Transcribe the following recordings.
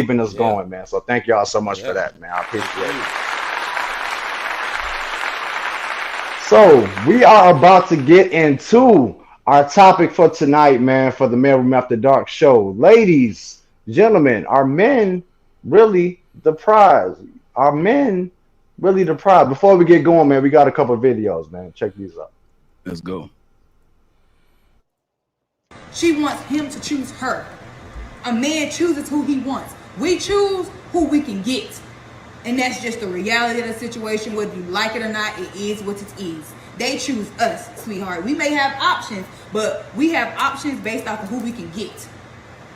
keeping us going, man. So thank y'all so much for that, man. I appreciate it. So we are about to get into our topic for tonight, man, for the Mailroom After Dark show. Ladies, gentlemen, are men really the prize? Are men really the prize? Before we get going, man, we got a couple of videos, man. Check these out. Let's go. She wants him to choose her. A man chooses who he wants. We choose who we can get. And that's just the reality of the situation. Whether you like it or not, it is what it is. They choose us, sweetheart. We may have options, but we have options based off of who we can get.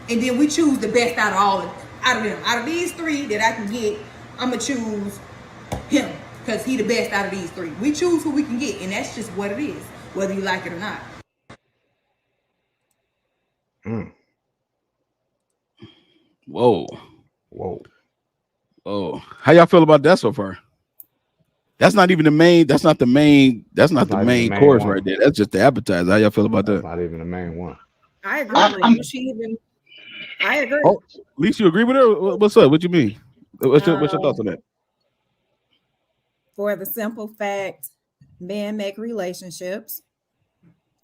And then we choose the best out of them. Out of these three that I can get, I'm going to choose him because he the best out of these three. We choose who we can get, and that's just what it is, whether you like it or not. Whoa. How y'all feel about that so far? That's not even the main. That's not the main course right there. That's just the appetizer. How y'all feel about that? Not even the main one. I agree. I agree. Oh, at least you agree with her. What's up? What you mean? What's your thoughts on that? For the simple fact, men make relationships.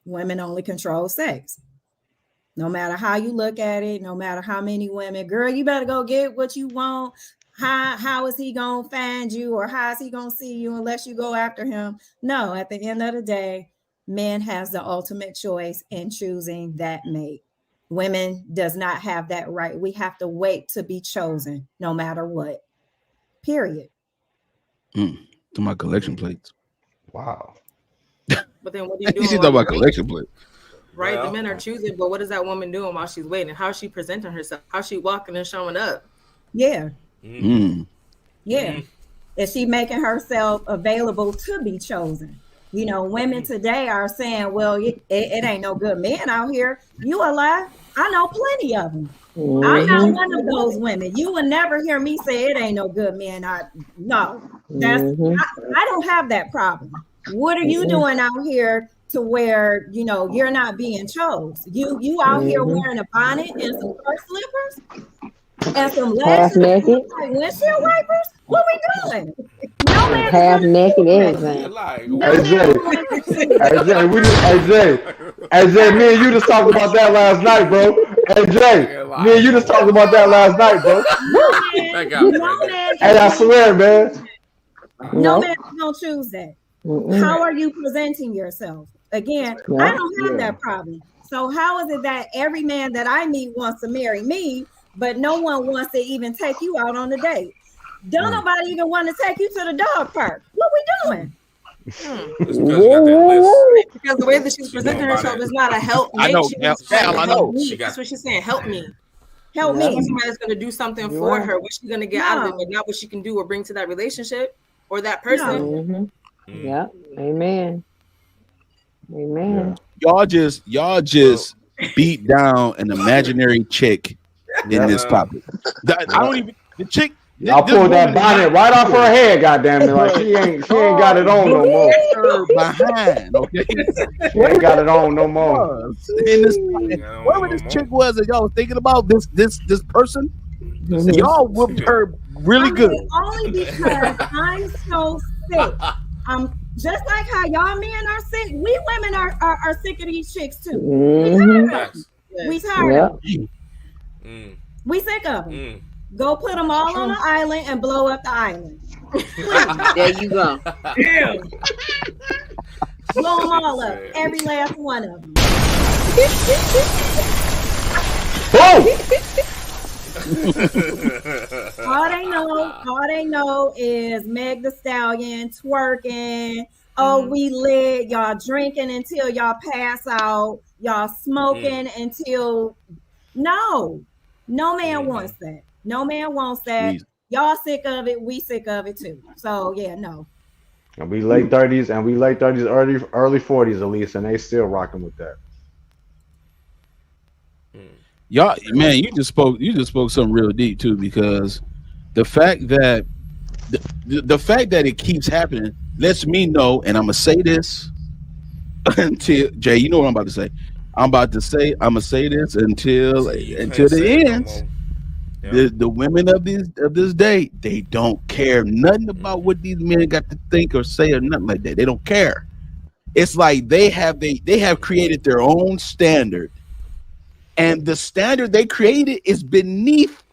Women only control sex. No matter how you look at it, no matter how many women, girl, you better go get what you want. How is he gonna find you, or how is he gonna see you unless you go after him? No, at the end of the day, men has the ultimate choice in choosing that mate. Women does not have that right. We have to wait to be chosen, no matter what. Period. To my collection plates. Wow. But then what do you do? She's talking about collection plates. Right, well, the men are choosing, but what is that woman doing while she's waiting? How is she presenting herself? How's she walking and showing up? Yeah. Yeah. Is she making herself available to be chosen? You know, women today are saying, well, it ain't no good men out here. You a lie. I know plenty of them. I'm not one of those women. You will never hear me say it ain't no good men. I don't have that problem. What are you doing out here to where, you know, you're not being chose? You out here wearing a bonnet and some fur slippers and some lashes, like windshield wipers? What we doing? No man half naked, everything. Hey Jay, me and you just talked about that last night, bro. Hey Jay, me and you just talked about that last night, bro. Hey, I swear, man. No man don't choose that. How are you presenting yourself? Again, I don't have that problem. So how is it that every man that I meet wants to marry me, but no one wants to even take you out on a date? Don't nobody even want to take you to the dog park. What we doing? Because the way that she's presenting herself is not a help me. I know. That's what she's saying. Help me. Help me. Somebody that's going to do something for her. What she's going to get out of it, but not what she can do or bring to that relationship or that person. Yeah. Amen. Y'all just beat down an imaginary chick in this topic. I don't even the chick. I pulled that bonnet right off her head, goddamn it! Like she ain't got it on no more. Behind, okay. She ain't got it on no more. Whoever this chick was that y'all was thinking about, this person, y'all whooped her really good. Only because I'm so sick. Just like how y'all men are sick, we women are sick of these chicks too. We tired of them. We sick of them. Go put them all on an island and blow up the island. There you go. Blow them all up. Every last one of them. All they know is Meg the Stallion twerking. Oh, we lit. Y'all drinking until y'all pass out. Y'all smoking until no man wants that. No man wants that. Y'all sick of it. We sick of it too. So yeah, no. And we late 30s, early 40s at least, and they still rocking with that. Y'all, man, you just spoke something real deep too, because the fact that the fact that it keeps happening lets me know, and I'm gonna say this until Jay, you know what I'm about to say. I'm gonna say this until the end. The women of this day, they don't care nothing about what these men got to think or say or nothing like that. They don't care. It's like they have created their own standard, and the standard they created is beneath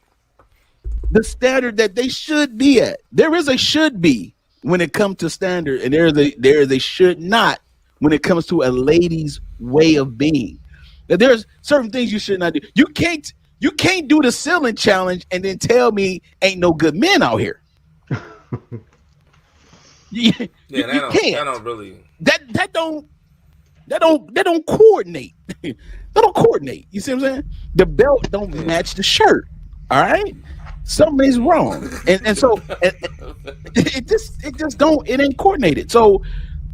the standard that they should be at. There is a should be when it comes to standard, and there is a should not when it comes to a lady's way of being. Now, there's certain things you should not do. You can't do the ceiling challenge and then tell me ain't no good men out here. That don't really. That don't coordinate. That don't coordinate. You see what I'm saying? The belt don't match the shirt. All right, something is wrong, and so it ain't coordinated. So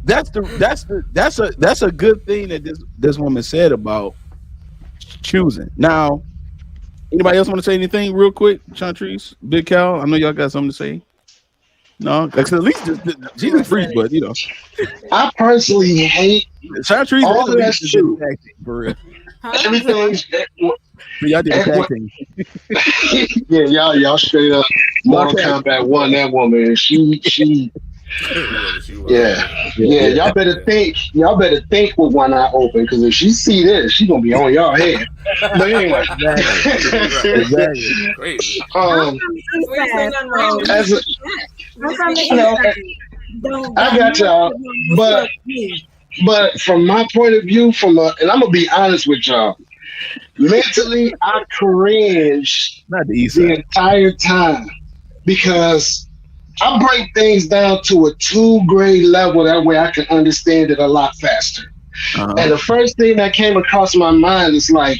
that's a good thing that this woman said about choosing. Now, anybody else want to say anything real quick? Chantrice, Big Cal, I know y'all got something to say. No, because at least Jesus freaks, but you know, I personally hate Chantrice. All of that shit. For real. Everything's Y'all did a tag team. Yeah, y'all straight up Mortal Kombat won that woman. She y'all better think with one eye open, because if she see this, she gonna be on y'all head. But anyway, Exactly. Crazy. I got y'all, but from my point of view, and I'm gonna be honest with y'all, mentally I cringed the entire time, because I break things down to a 2 grade level. That way I can understand it a lot faster. And the first thing that came across my mind is like,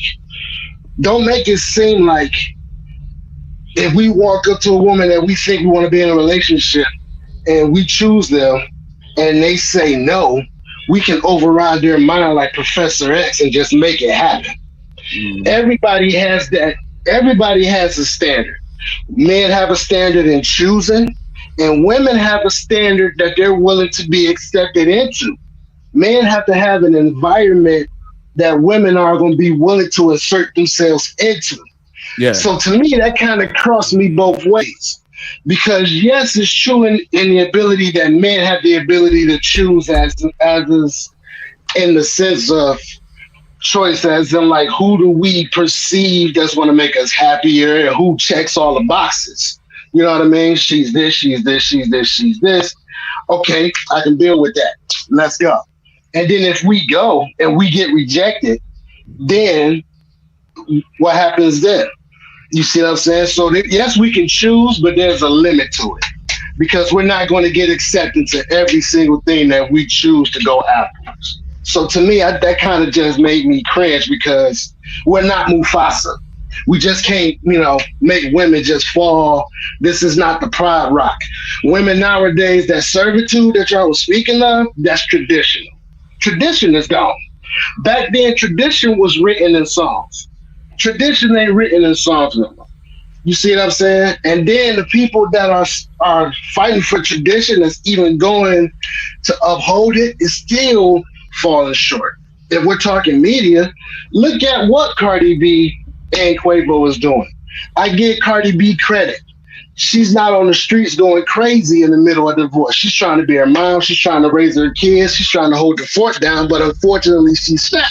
don't make it seem like if we walk up to a woman that we think we want to be in a relationship and we choose them and they say no, we can override their mind like Professor X and just make it happen. Everybody has that. Everybody has a standard. Men have a standard in choosing, and women have a standard that they're willing to be accepted into. Men have to have an environment that women are going to be willing to insert themselves into. Yeah. So to me, that kind of crossed me both ways. Because yes, it's true in the ability that men have the ability to choose as is in the sense of choice, as in like, who do we perceive that's going to make us happier and who checks all the boxes. You know what I mean? She's this, she's this, she's this, she's this. Okay, I can deal with that. Let's go. And then if we go and we get rejected, then what happens then? You see what I'm saying? So yes, we can choose, but there's a limit to it, because we're not going to get accepted to every single thing that we choose to go afterwards. So to me, that kind of just made me cringe, because we're not Mufasa. We just can't, make women just fall. This is not the Pride Rock. Women nowadays, that servitude that y'all was speaking of, that's traditional. Tradition is gone. Back then, tradition was written in songs. Tradition ain't written in songs no more. You see what I'm saying? And then the people that are fighting for tradition, that's even going to uphold it, is still falling short. If we're talking media, look at what Cardi B and Quavo is doing. I give Cardi B credit. She's not on the streets going crazy in the middle of divorce. She's trying to be her mom. She's trying to raise her kids. She's trying to hold the fort down, but unfortunately, she's fat.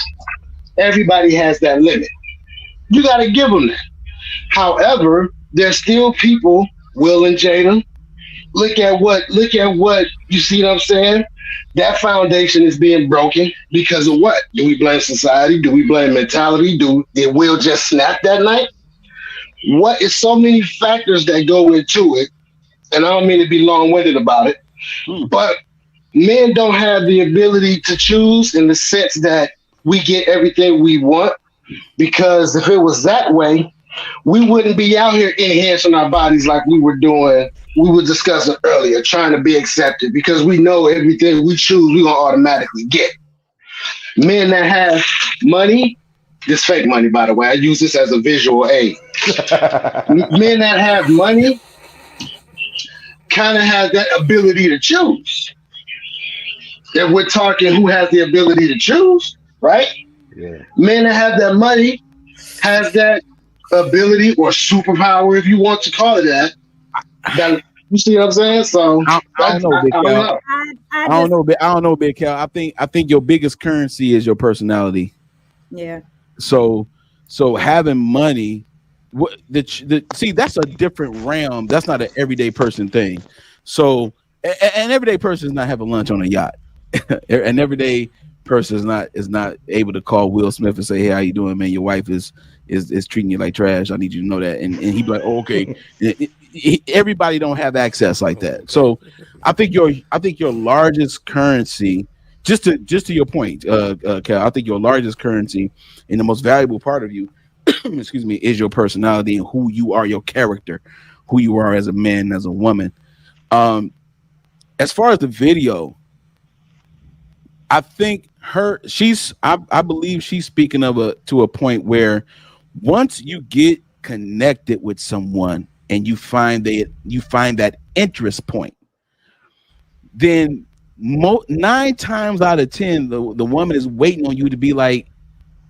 Everybody has that limit. You got to give them that. However, there's still people, Will and Jada. Look at what, you see what I'm saying? That foundation is being broken because of what? Do we blame society? Do we blame mentality? Did Will just snap that night? What is so many factors that go into it, and I don't mean to be long-winded about it, but men don't have the ability to choose in the sense that we get everything we want, because if it was that way, we wouldn't be out here enhancing our bodies like we were doing, we were discussing earlier, trying to be accepted, because we know everything we choose, we're going to automatically get. Men that have money, this fake money, by the way, I use this as a visual aid. Men that have money kind of have that ability to choose. If we're talking who has the ability to choose, right? Yeah. Men that have that money has that ability or superpower, if you want to call it that. That you see what I'm saying? So I don't know, Big Cal. I don't know, Big Cal. I think your biggest currency is your personality. Yeah. So having money, see, that's a different realm. That's not an everyday person thing. So an everyday person is not having lunch on a yacht. An everyday person is not able to call Will Smith and say, "Hey, how you doing, man? Your wife is treating you like trash. I need you to know that." And he'd be like, "Oh, okay." Everybody don't have access like that. So I think your largest currency, just to your point, Cal, I think your largest currency and the most valuable part of you, excuse me, is your personality and who you are, your character, who you are as a man, as a woman. As far as the video, I think I believe she's speaking to a point where once you get connected with someone and you find that interest point, then 9 times out of 10, the woman is waiting on you to be like,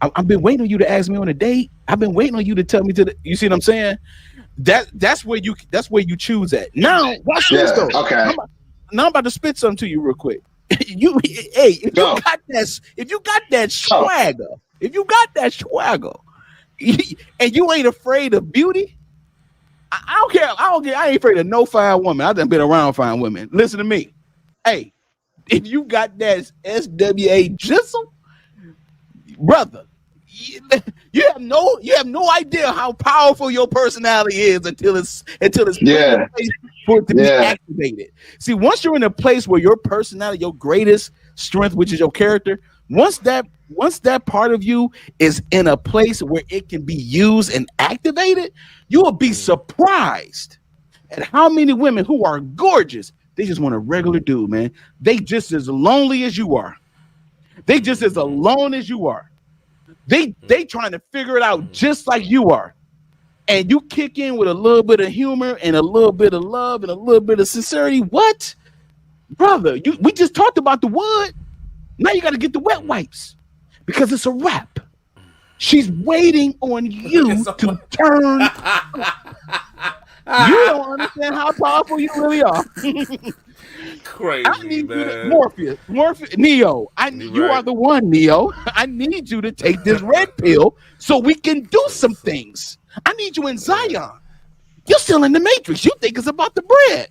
I've been waiting on you to ask me on a date. I've been waiting on you to tell me you see what I'm saying? That's where you choose at. Now, watch this though. Okay. Now I'm about to spit something to you real quick. If you got that swagger, and you ain't afraid of beauty, I don't care. I ain't afraid of no fine woman. I done been around fine women. Listen to me. Hey, if you got that SWA jizzle, brother, you have no idea how powerful your personality is until it's for it to be activated. See, once you're in a place where your personality, your greatest strength, which is your character, once that part of you is in a place where it can be used and activated, you will be surprised at how many women who are gorgeous, they just want a regular dude, man. They just as lonely as you are. They just as alone as you are. They trying to figure it out just like you are. And you kick in with a little bit of humor and a little bit of love and a little bit of sincerity. What? Brother, we just talked about the wood. Now you got to get the wet wipes because it's a wrap. She's waiting on you to turn. You don't understand how powerful you really are. Crazy, I need man. you to, Morpheus, Neo. You are the one, Neo. I need you to take this red pill so we can do some things. I need you in Zion. You're still in the Matrix. You think it's about the bread.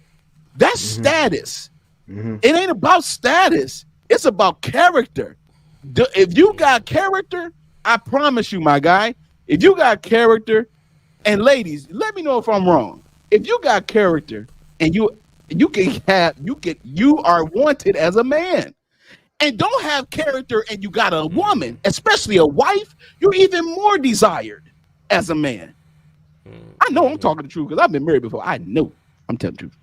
That's status. It ain't about status. It's about character. If you got character, I promise you, my guy, if you got character, and ladies, let me know if I'm wrong. If you got character and you are wanted as a man, and don't have character and you got a woman, especially a wife, you're even more desired as a man. I know I'm talking the truth because I've been married before. I know I'm telling the truth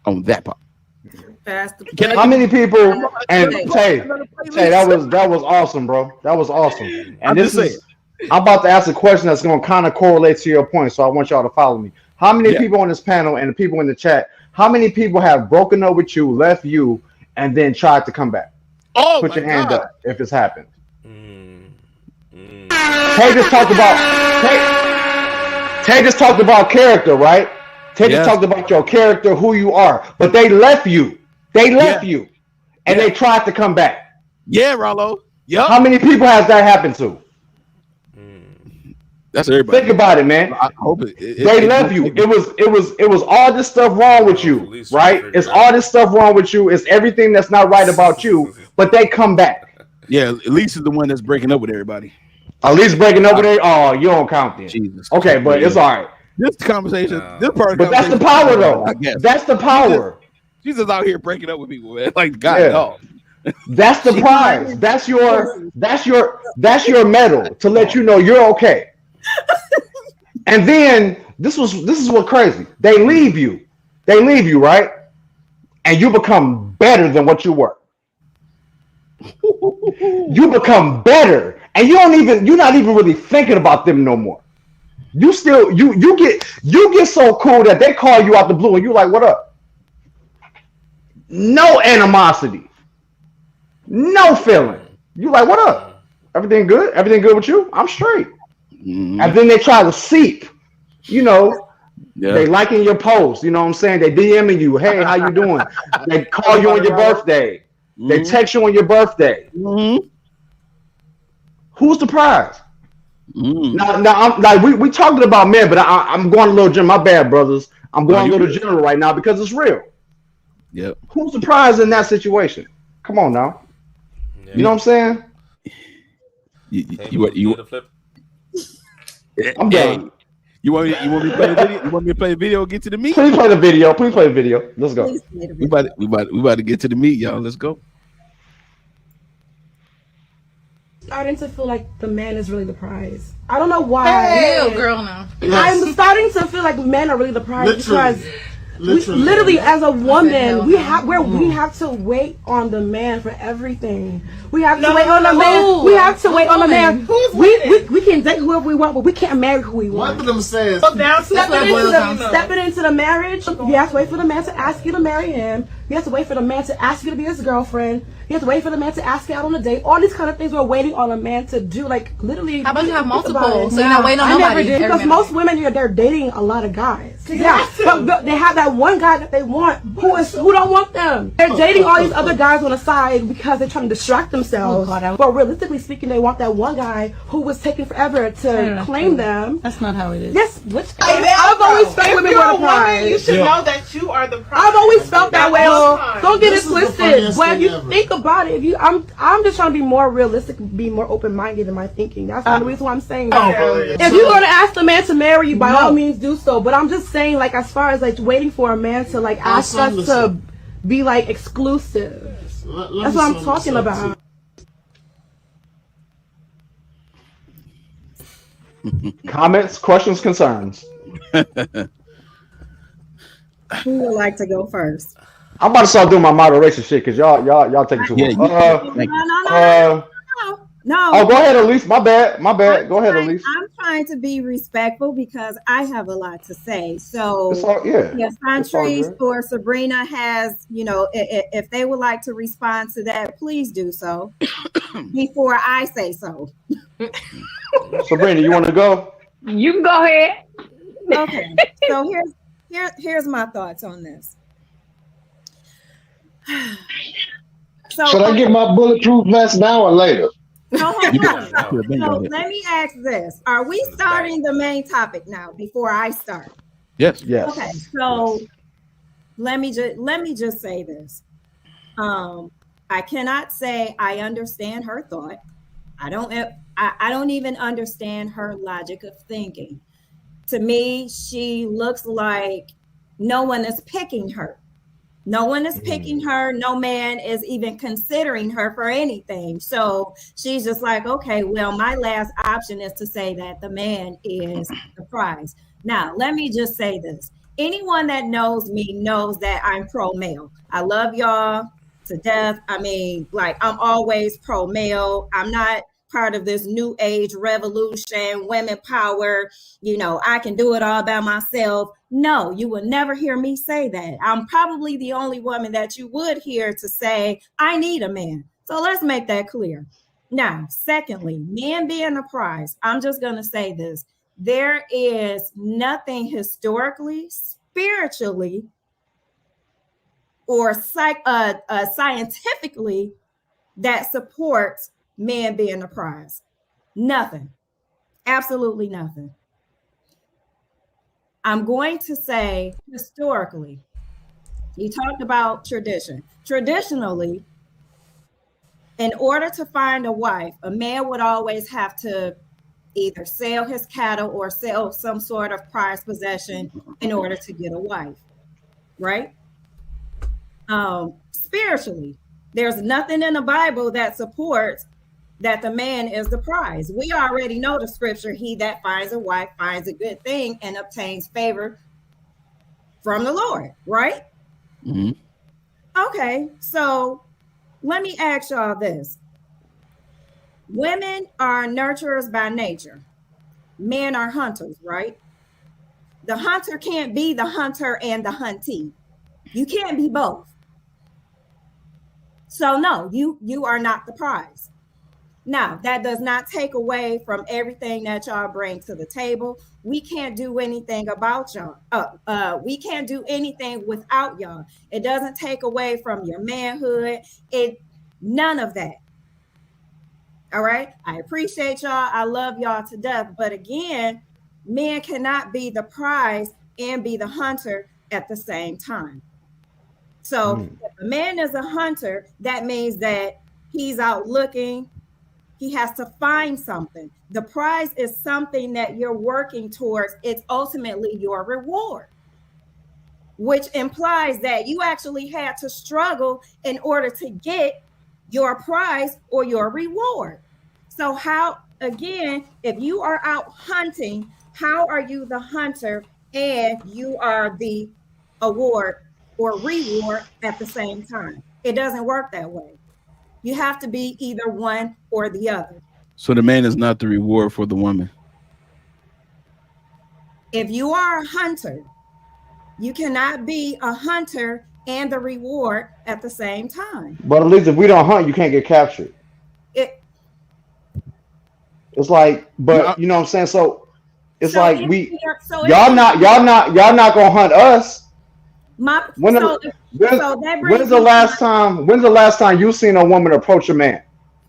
on that part. How many people? And Tay, that was awesome, bro. That was awesome. And I'm about to ask a question that's going to kind of correlate to your point, so I want y'all to follow me. How many people on this panel and the people in the chat? How many people have broken up with you, left you, and then tried to come back? Oh, put your hand up if it's happened. Tay just talked about character, right? Tay just talked about your character, who you are, but they left you. They left you, and they tried to come back. Yeah, Rollo. Yeah. How many people has that happened to? That's everybody. Think about it, man. I hope they left you. It was all this stuff wrong with you, right? It's all this stuff wrong with you. It's everything that's not right about you, but they come back. Yeah, Elise is the one that's breaking up with everybody. Elise breaking up with everybody? Oh, you don't count then. Jesus. Okay, but it's all right. This conversation, this part. But that's the power, though. I guess that's the power. She's just out here breaking up with people, man. Like God, dog. That's the prize. That's your medal to let you know you're okay. And then this is what crazy. They leave you, right? And you become better than what you were. You become better, and you're not even really thinking about them no more. You get so cool that they call you out the blue, and you're like, "What up?" No animosity, no feeling. You like, "What up? Everything good? Everything good with you?" I'm straight. And then they try to seep, you know. Yeah. They liking your post, you know what I'm saying? They DMing you, hey, how you doing? They call you on your birthday. They text you on your birthday. Who's the prize? Now I'm like we talking about men, but I'm going a little general. My bad, brothers. I'm going a little general right now because it's real. Yep. Who's the prize in that situation? Come on now. Yeah. You know what I'm saying? You flip? I'm done. You want me to play the video? You want me to play the video and get to the meat? Please play the video. Please play the video. Let's go. We about to get to the meat, y'all. Let's go. Starting to feel like the man is really the prize. I don't know why. Hey, girl, now. Yes. I'm starting to feel like men are really the prize because literally as a woman, we have to wait on the man for everything. We have to wait on the man. We have to wait on the man. We can date whoever we want, but we can't marry who we want. One of them says stepping into the marriage, you have to wait for the man to ask you to marry him. You have to wait for the man to ask you to be his girlfriend. You have to wait for the man to ask you out on a date. All these kind of things we're waiting on a man to do. Like literally. How about you have multiple? So you're not waiting on nobody. I never did because most women they're dating a lot of guys. Yeah, but they have that one guy that they want who don't want them. They're dating all these other guys on the side because they're trying to distract themselves. But realistically speaking, they want that one guy who was taking forever to claim them. That's not how it is. Yes, I've always felt women were the prize. You should know that you are the prize. I've always felt that way. Don't get it twisted. But if you think about it, I'm just trying to be more realistic, be more open-minded in my thinking. That's the reason why I'm saying that. If you're gonna ask the man to marry you, by all means do so. But I'm just saying, like, as far as like waiting for a man to like ask us to be like exclusive. That's what I'm talking about. Comments, questions, concerns. Who would like to go first? I'm about to start doing my moderation shit because y'all taking too long. No. Oh, go ahead, Elise. My bad. Go ahead, Elise. I'm trying to be respectful because I have a lot to say. So, Santrice or Sabrina has, if they would like to respond to that, please do so before I say so. Sabrina, you want to go? You can go ahead. Okay. So here's my thoughts on this. Should I get my bulletproof vest now or later? So let me ask this. Are we starting the main topic now before I start? Yes. Okay, so let me just say this. I cannot say I understand her thought. I don't even understand her logic of thinking. To me, she looks like no one is picking her. No one is picking her. No man is even considering her for anything. So she's just like, okay, well, my last option is to say that the man is the prize. Now, let me just say this. Anyone that knows me knows that I'm pro-male. I love y'all to death. I mean, like, I'm always pro-male. I'm not part of this new age revolution, women power, I can do it all by myself. No, you will never hear me say that. I'm probably the only woman that you would hear to say, I need a man. So let's make that clear. Now, secondly, men being the prize, I'm just going to say this. There is nothing historically, spiritually, or scientifically that supports men being the prize. Nothing. Absolutely nothing. I'm going to say historically, you talked about tradition. Traditionally, in order to find a wife, a man would always have to either sell his cattle or sell some sort of prized possession in order to get a wife, right? Spiritually, there's nothing in the Bible that supports that the man is the prize. We already know the scripture, he that finds a wife finds a good thing and obtains favor from the Lord, right? Mm-hmm. Okay, so let me ask y'all this. Women are nurturers by nature. Men are hunters, right? The hunter can't be the hunter and the huntee. You can't be both. So no, you are not the prize. Now, that does not take away from everything that y'all bring to the table. We can't do anything about y'all. We can't do anything without y'all. It doesn't take away from your manhood. None of that. All right. I appreciate y'all. I love y'all to death. But again, men cannot be the prize and be the hunter at the same time. So if a man is a hunter, that means that he's out looking. He has to find something. The prize is something that you're working towards. It's ultimately your reward, which implies that you actually had to struggle in order to get your prize or your reward. So how, again, if you are out hunting, how are you the hunter and you are the award or reward at the same time? It doesn't work that way. You have to be either one or the other. So the man is not the reward for the woman. If you are a hunter, you cannot be a hunter and the reward at the same time. But at least if we don't hunt, you can't get captured. It's like, but you know what I'm saying? So it's so like y'all not gonna hunt us. When's the last time you seen a woman approach a man?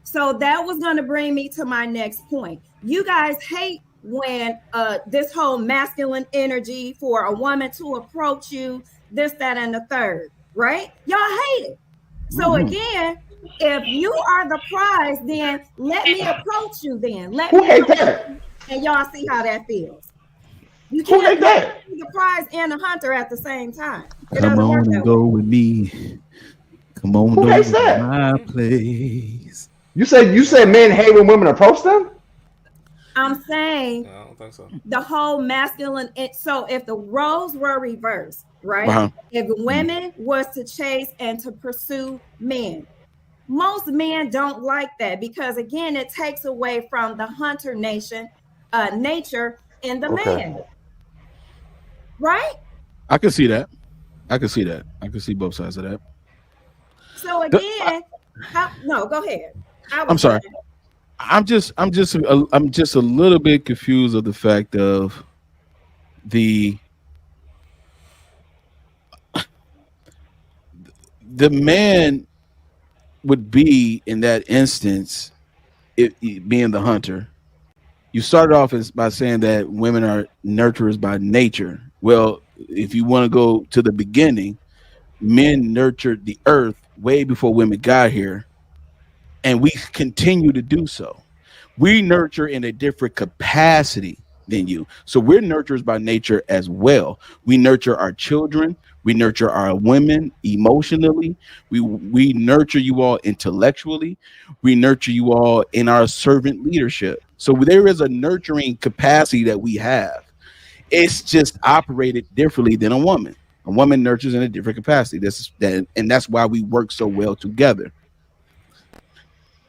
So that was going to bring me to my next point. You guys hate when this whole masculine energy for a woman to approach you, this, that, and the third, right? Y'all hate it. So again, if you are the prize, then let me approach you. Then let me hate that? And y'all see how that feels. You can't be the prize and the hunter at the same time. Come on and go with me. Come on, go to my place. You said men hate when women approach them? I'm saying I don't think so. The whole masculine. So if the roles were reversed, right? If women was to chase and to pursue men, most men don't like that because again, it takes away from the hunter nature in the man. Right? I can see that. I can see both sides of that. So again, no, go ahead. I'm sorry. I'm just a little bit confused of the fact of the man would be in that instance, being the hunter. You started off by saying that women are nurturers by nature. Well, if you want to go to the beginning, men nurtured the earth way before women got here, and we continue to do so. We nurture in a different capacity than you. So we're nurturers by nature as well. We nurture our children. We nurture our women emotionally. We nurture you all intellectually. We nurture you all in our servant leadership. So there is a nurturing capacity that we have. It's just operated differently than a woman. A woman nurtures in a different capacity. And that's why we work so well together.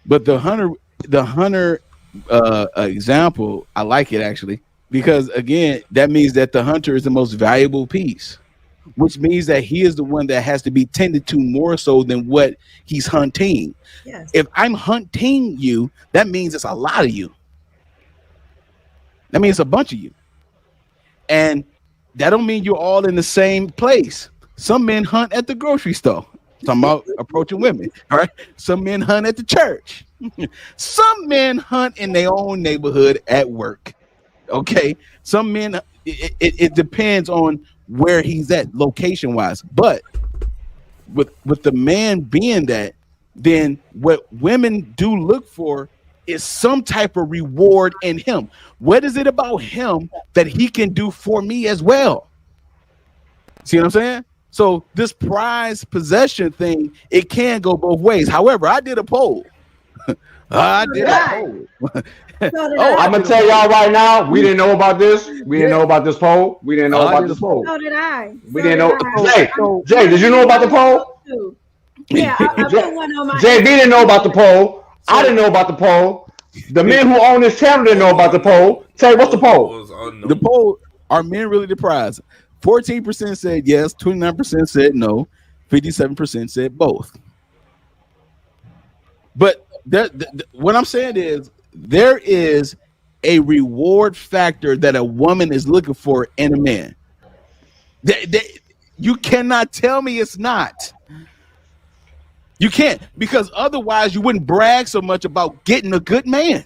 But the hunter example, I like it actually, because again, that means that the hunter is the most valuable piece, which means that he is the one that has to be tended to more so than what he's hunting. Yes. If I'm hunting you, that means it's a lot of you. That means a bunch of you. And that don't mean you're all in the same place. Some men hunt at the grocery store. Talking about approaching women. All right. Some men hunt at the church. Some men hunt in their own neighborhood at work. Okay. Some men, it depends on where he's at location wise. But with the man being that, then what women do look for is some type of reward in him. What is it about him that he can do for me as well? See what I'm saying? So this prize possession thing, it can go both ways. However, I did a poll. I'm gonna tell y'all right now, we didn't know about this. We didn't know about this poll. We didn't know about this poll. So did I. We didn't know. Jay, did you know about the poll? Yeah, I put one on my. JB didn't know about the poll. I didn't know about the poll. The men who own this channel didn't know about the poll. Tay, what's the poll? The poll, are men really the prize? 14% said yes, 29% said no, 57% said both. But What I'm saying is there is a reward factor that a woman is looking for in a man. You cannot tell me it's not. You can't, because otherwise you wouldn't brag so much about getting a good man.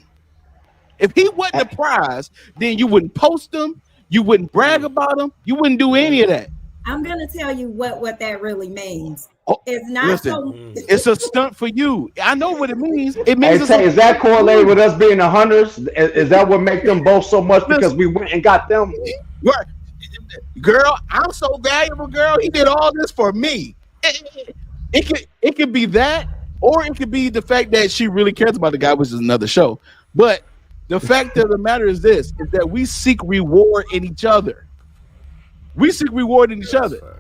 If he wasn't a prize, then you wouldn't post him, you wouldn't brag about him, you wouldn't do any of that. I'm gonna tell you what that really means. Oh, it's not listen, it's a stunt for you. I know what it means. It means is that correlated with us being the hunters? Is that what make them both so much because we went and got them? Girl, I'm so valuable, girl. He did all this for me. It could be that, or it could be the fact that she really cares about the guy, which is another show. But the fact of the matter is this: is that we seek reward in each other. We seek reward in each other.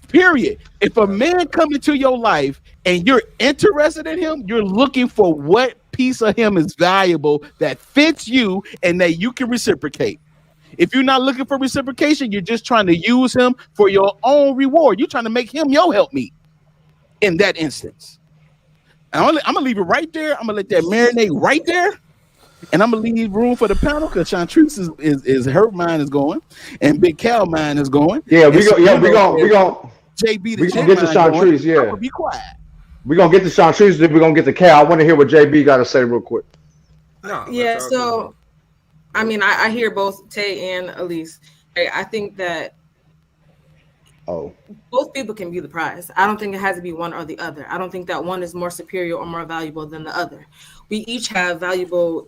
Period. If a man come into your life and you're interested in him, you're looking for what piece of him is valuable that fits you and that you can reciprocate. If you're not looking for reciprocation, you're just trying to use him for your own reward. You're trying to make him your helpmeet in that instance. And I'm gonna leave it right there. I'm gonna let that marinate right there. And I'm gonna leave room for the panel because Chantrice is her mind is going, and Big Cal mind is going. Yeah, we gonna JB we gonna get to Chantrice. Yeah, I'm gonna be quiet. We gonna get to Chantrice. Then we gonna get to Cal. I want to hear what JB got to say real quick. Yeah. So, I mean, I hear both Tay and Elise. I think that both people can be the prize. I don't think it has to be one or the other. I don't think that one is more superior or more valuable than the other. We each have valuable,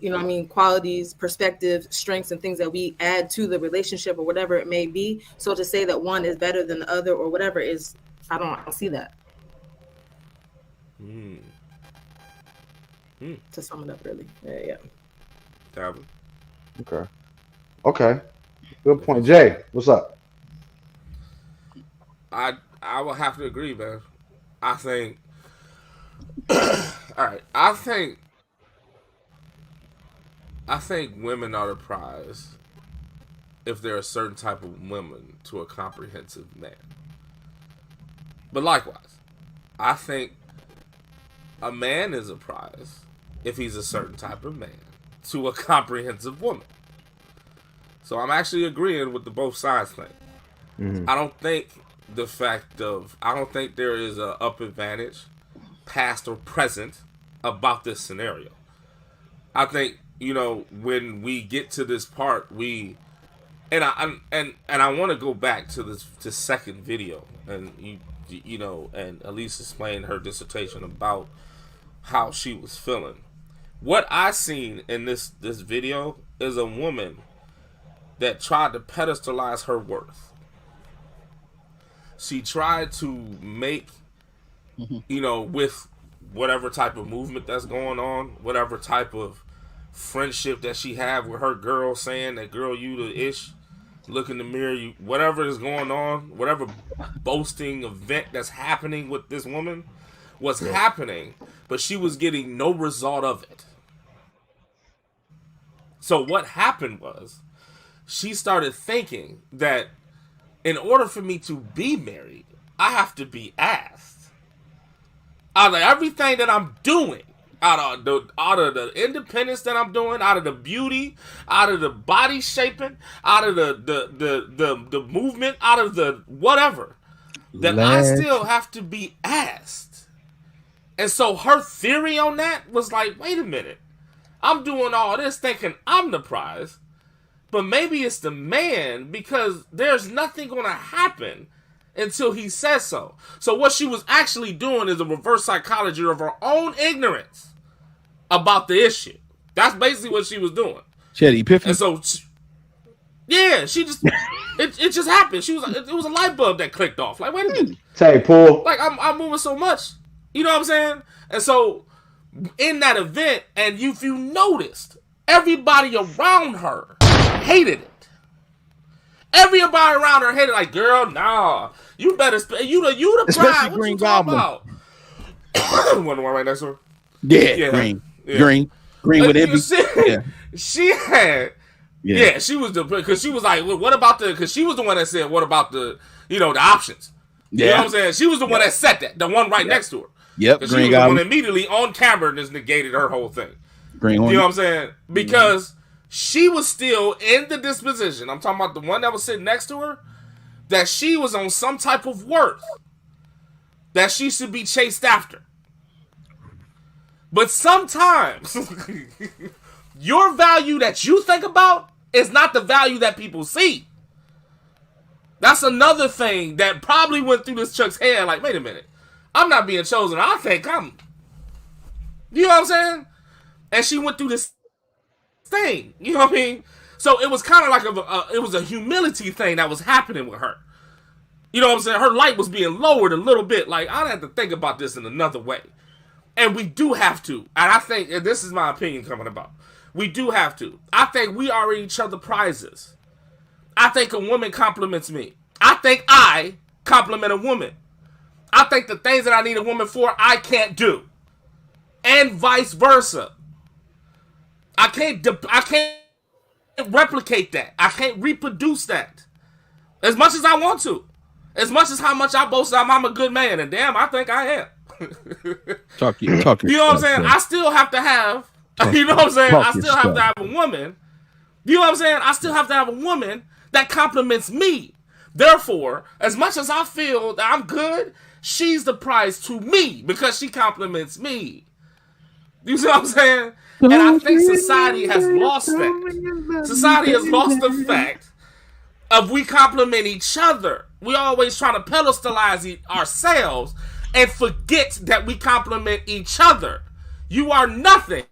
qualities, perspectives, strengths, and things that we add to the relationship or whatever it may be. So to say that one is better than the other or whatever I don't see that. To sum it up, really. Yeah. Okay. Good point. Jay, what's up? I will have to agree, man. I think all right. I think women are the prize if they're a certain type of woman to a comprehensive man. But likewise, I think a man is a prize if he's a certain type of man to a comprehensive woman. So I'm actually agreeing with the both sides thing. Mm-hmm. I don't think there is a up advantage, past or present, about this scenario. I think, when we get to this part, I want to go back to this second video, and and Elise explained her dissertation about how she was feeling. What I seen in this video is a woman that tried to pedestalize her worth. She tried to make, with whatever type of movement that's going on, whatever type of friendship that she have with her girl, saying that, girl, you the ish, look in the mirror, you, whatever is going on, whatever boasting event that's happening with this woman was happening, but she was getting no result of it. So what happened was, she started thinking that in order for me to be married, I have to be asked. Out of everything that I'm doing, out of the independence that I'm doing, out of the beauty, out of the body shaping, out of the movement, out of the whatever, that I still have to be asked. And so her theory on that was like, wait a minute, I'm doing all this thinking I'm the prize, but maybe it's the man, because there's nothing going to happen until he says so. So what she was actually doing is a reverse psychology of her own ignorance about the issue. That's basically what she was doing. She had epiphany. And so, she just it just happened. It was a light bulb that clicked off. Like, wait a minute. Say, Paul. Like, I'm moving so much. You know what I'm saying? And so in that event, and if you noticed, everybody around her hated it. Everybody around her hated, like, girl, nah, you better you the pride. What you talking about? One right next to her. Yeah. Green with envy. She had. Yeah, she was because she was like, well, what about because she was the one that said, what about the, the options? You know what I'm saying? She was the one that said that, the one right next to her. Yep. Because she was the one immediately on camera just negated her whole thing. Green you know what I'm saying? Because she was still in the disposition. I'm talking about the one that was sitting next to her. That she was on some type of worth. That she should be chased after. But sometimes your value that you think about is not the value that people see. That's another thing that probably went through this chick's head. Like, wait a minute. I'm not being chosen. I think I'm... You know what I'm saying? And she went through this thing. You know what I mean? So it was kind of like it was a humility thing that was happening with her. You know what I'm saying? Her light was being lowered a little bit. Like, I had to think about this in another way. And we do have to. And I think, and this is my opinion coming about, we do have to. I think we are each other prizes. I think a woman compliments me. I think I compliment a woman. I think the things that I need a woman for, I can't do. And vice versa. I can't replicate that. I can't reproduce that. As much as I want to. As much as how much I boast I'm a good man. And damn, I think I am. Talk you know what I'm saying? I still have to have, you know what I'm saying? I still have to have a woman. You know what I'm saying? I still have to have a woman that compliments me. Therefore, as much as I feel that I'm good, she's the prize to me because she compliments me. You see what I'm saying? And I think society has lost that. Society has lost the fact of we compliment each other. We always trying to pedestalize ourselves and forget that we compliment each other. You are nothing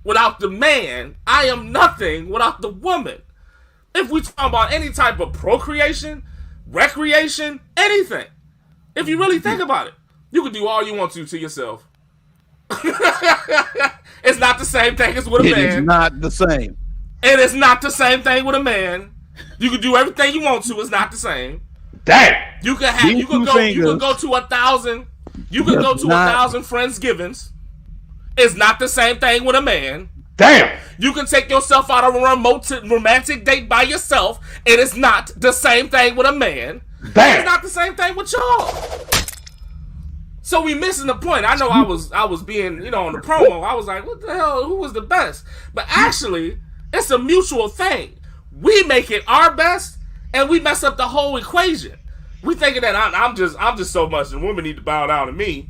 without the man. I am nothing without the woman. If we talk about any type of procreation, recreation, anything, if you really think about it, you can do all you want to yourself. It's not the same thing as with a man. It is not the same. It is not the same thing with a man. You can do everything you want to. It's not the same. Damn. You can have. You can go to 1,000. You can go to 1,000 Friendsgivings. It's not the same thing with a man. Damn. You can take yourself out on a romantic date by yourself. It is not the same thing with a man. Damn. It's not the same thing with y'all. So we missing the point. I know I was being, on the promo. I was like, what the hell? Who was the best? But actually, it's a mutual thing. We make it our best, and we mess up the whole equation. We thinking that I'm just so much, and women need to bow down to me.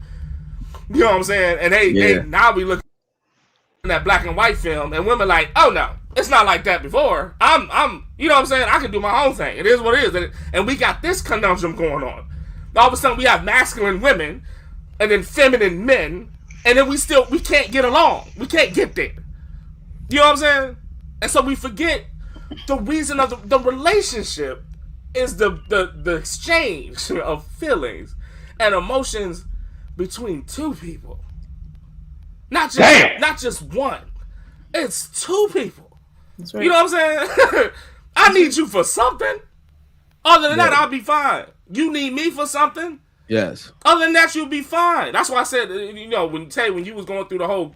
You know what I'm saying? And they now we look at that black and white film, and women like, oh no, it's not like that before. I'm you know what I'm saying? I can do my own thing. It is what it is, and we got this conundrum going on. All of a sudden, we have masculine women, and then feminine men, and then we can't get along. We can't get there. You know what I'm saying? And so we forget the reason of the relationship is the exchange of feelings and emotions between two people. Not just one. It's two people. That's right. You know what I'm saying? I need you for something. Other than that, I'll be fine. You need me for something. Yes. Other than that, you'll be fine. That's why I said, when you was going through the whole,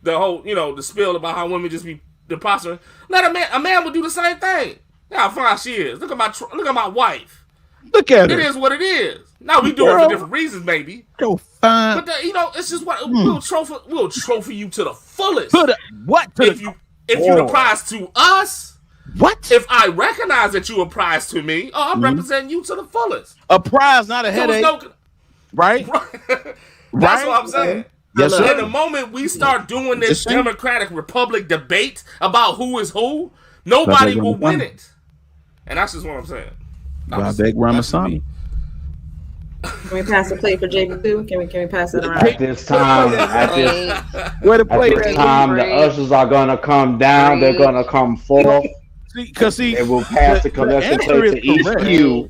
the spiel about how women just be depositing. A man would do the same thing. Look how fine she is. Look at my wife. Look at her. It is what it is. Now we do it for different reasons, maybe. So fine. But it's just what we'll trophy you to the fullest. If you're the prize to us. What? If I recognize that you a prize to me, I'm representing you to the fullest. A prize, not a headache. Right? That's what I'm saying. Yes, sir. And the moment we start doing this Democratic Republic debate about who is who, nobody will win it. And that's just what I'm saying. God beg Ramaswamy. Can we pass the plate for JB2? Can we pass it around? At this time, the ushers are gonna come down. They're gonna come forth. They will pass the collection plate to each pew.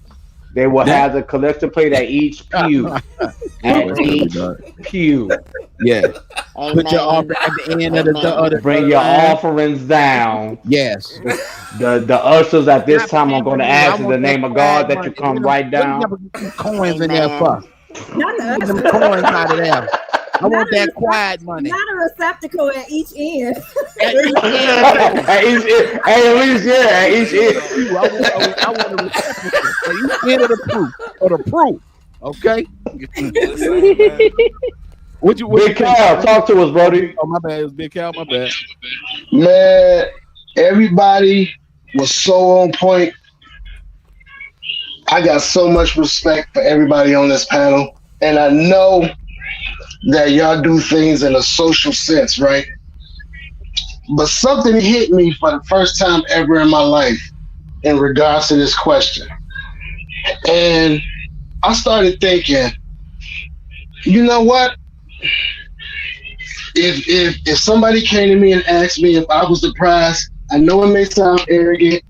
They will have the collection plate at each pew. At each pew. Yeah. Put your offering at the end of the other. Bring your offerings down. Yes. The ushers at this time are going to ask in the name of God that you come right down. Coins in there for. Get them coins out of there. I want that quiet money. Not a receptacle at each end. At each end. At each end. I want a receptacle at each end of the proof. Or the proof. Okay. What Big Cal, talk to us, Brody. Oh, my bad. It was Big Cal. My bad. Man, everybody was so on point. I got so much respect for everybody on this panel. And I know that y'all do things in a social sense, right? But something hit me for the first time ever in my life in regards to this question. And I started thinking, you know what? If somebody came to me and asked me if I was the prize, I know it may sound arrogant.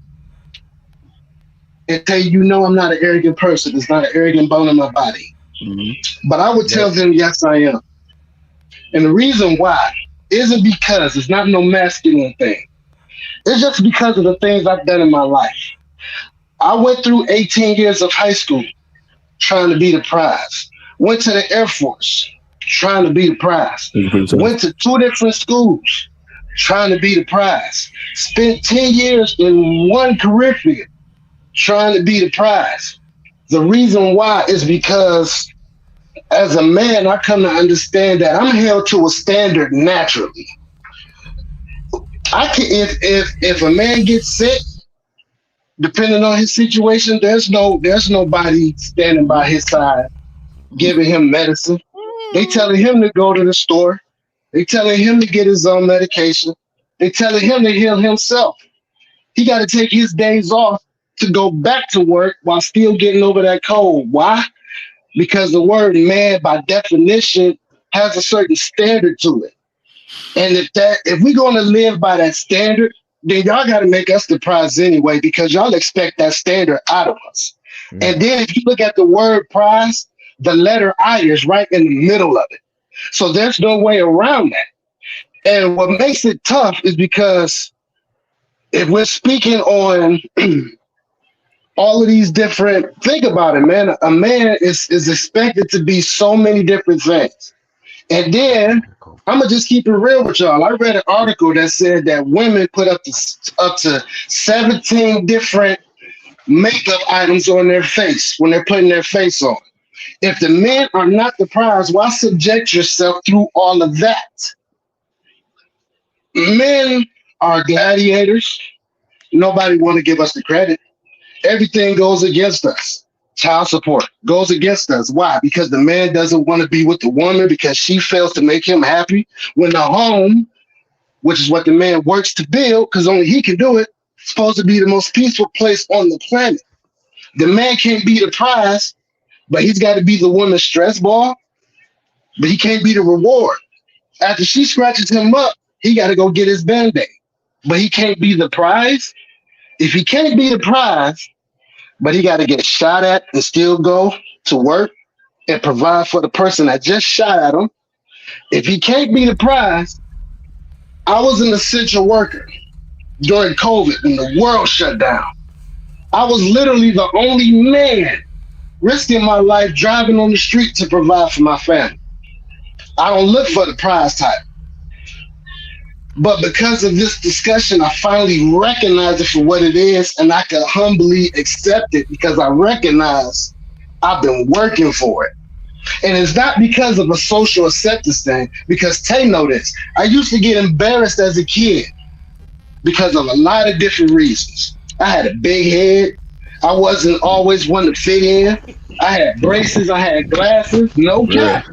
And tell you, I'm not an arrogant person. There's not an arrogant bone in my body. Mm-hmm. But I would tell them, yes, I am. And the reason why isn't because it's not no masculine thing. It's just because of the things I've done in my life. I went through 18 years of high school trying to be the prize. Went to the Air Force trying to be the prize. Went to 2 different schools trying to be the prize. Spent 10 years in one career field trying to be the prize. The reason why is because as a man, I come to understand that I'm held to a standard naturally. I can, if a man gets sick, depending on his situation, there's nobody standing by his side giving him medicine. They telling him to go to the store. They telling him to get his own medication. They telling him to heal himself. He got to take his days off to go back to work while still getting over that cold. Why? Because the word man, by definition, has a certain standard to it. And if we're going to live by that standard, then y'all got to make us the prize anyway, because y'all expect that standard out of us. Mm-hmm. And then if you look at the word prize, the letter I is right in the middle of it. So there's no way around that. And what makes it tough is because if we're speaking on all of these different, think about it, man. A man is expected to be so many different things. And then I'm gonna just keep it real with y'all. I read an article that said that women put up to 17 different makeup items on their face when they're putting their face on. If the men are not the prize, why subject yourself through all of that? Men are gladiators. Nobody want to give us the credit. Everything goes against us. Child support goes against us. Why? Because the man doesn't want to be with the woman because she fails to make him happy. When the home, which is what the man works to build, because only he can do it, is supposed to be the most peaceful place on the planet. The man can't be the prize, but he's got to be the woman's stress ball, but he can't be the reward. After she scratches him up, he got to go get his Band-Aid, but he can't be the prize. If he can't be the prize, but he got to get shot at and still go to work and provide for the person that just shot at him. If he can't be the prize, I was an essential worker during COVID when the world shut down. I was literally the only man risking my life driving on the street to provide for my family. I don't look for the prize type. But because of this discussion, I finally recognize it for what it is, and I can humbly accept it because I recognize I've been working for it. And it's not because of a social acceptance thing, because Tay know this. I used to get embarrassed as a kid because of a lot of different reasons. I had a big head. I wasn't always one to fit in. I had braces. I had glasses. No cap.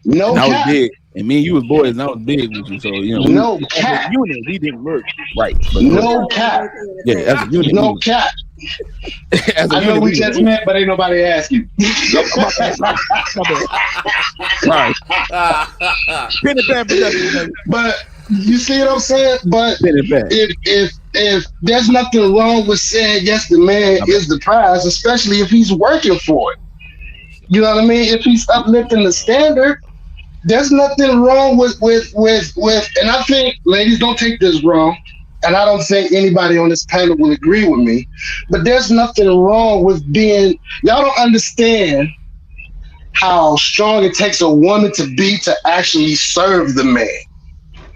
No cap. I was big. And me and you was boys, and I was big with you, so no cap. As a unit, we didn't look right. No cap. Yeah, as a unit. No cap. I know we just met, but ain't nobody ask you. Right. But you see what I'm saying? But if there's nothing wrong with saying yes, the man is the prize, especially if he's working for it. You know what I mean? If he's uplifting the standard. There's nothing wrong with, and I think, ladies, don't take this wrong, and I don't think anybody on this panel will agree with me, but there's nothing wrong with being, y'all don't understand how strong it takes a woman to be to actually serve the man.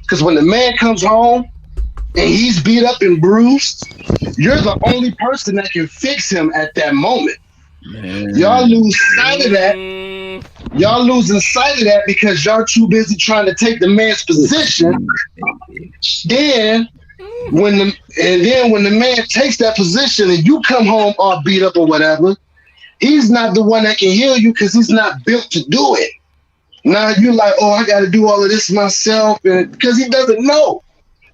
Because when the man comes home and he's beat up and bruised, you're the only person that can fix him at that moment. Y'all lose sight of that. Y'all losing sight of that because y'all too busy trying to take the man's position. Then when the man takes that position and you come home all beat up or whatever, he's not the one that can heal you because he's not built to do it. Now you're like, oh, I got to do all of this myself, and because he doesn't know.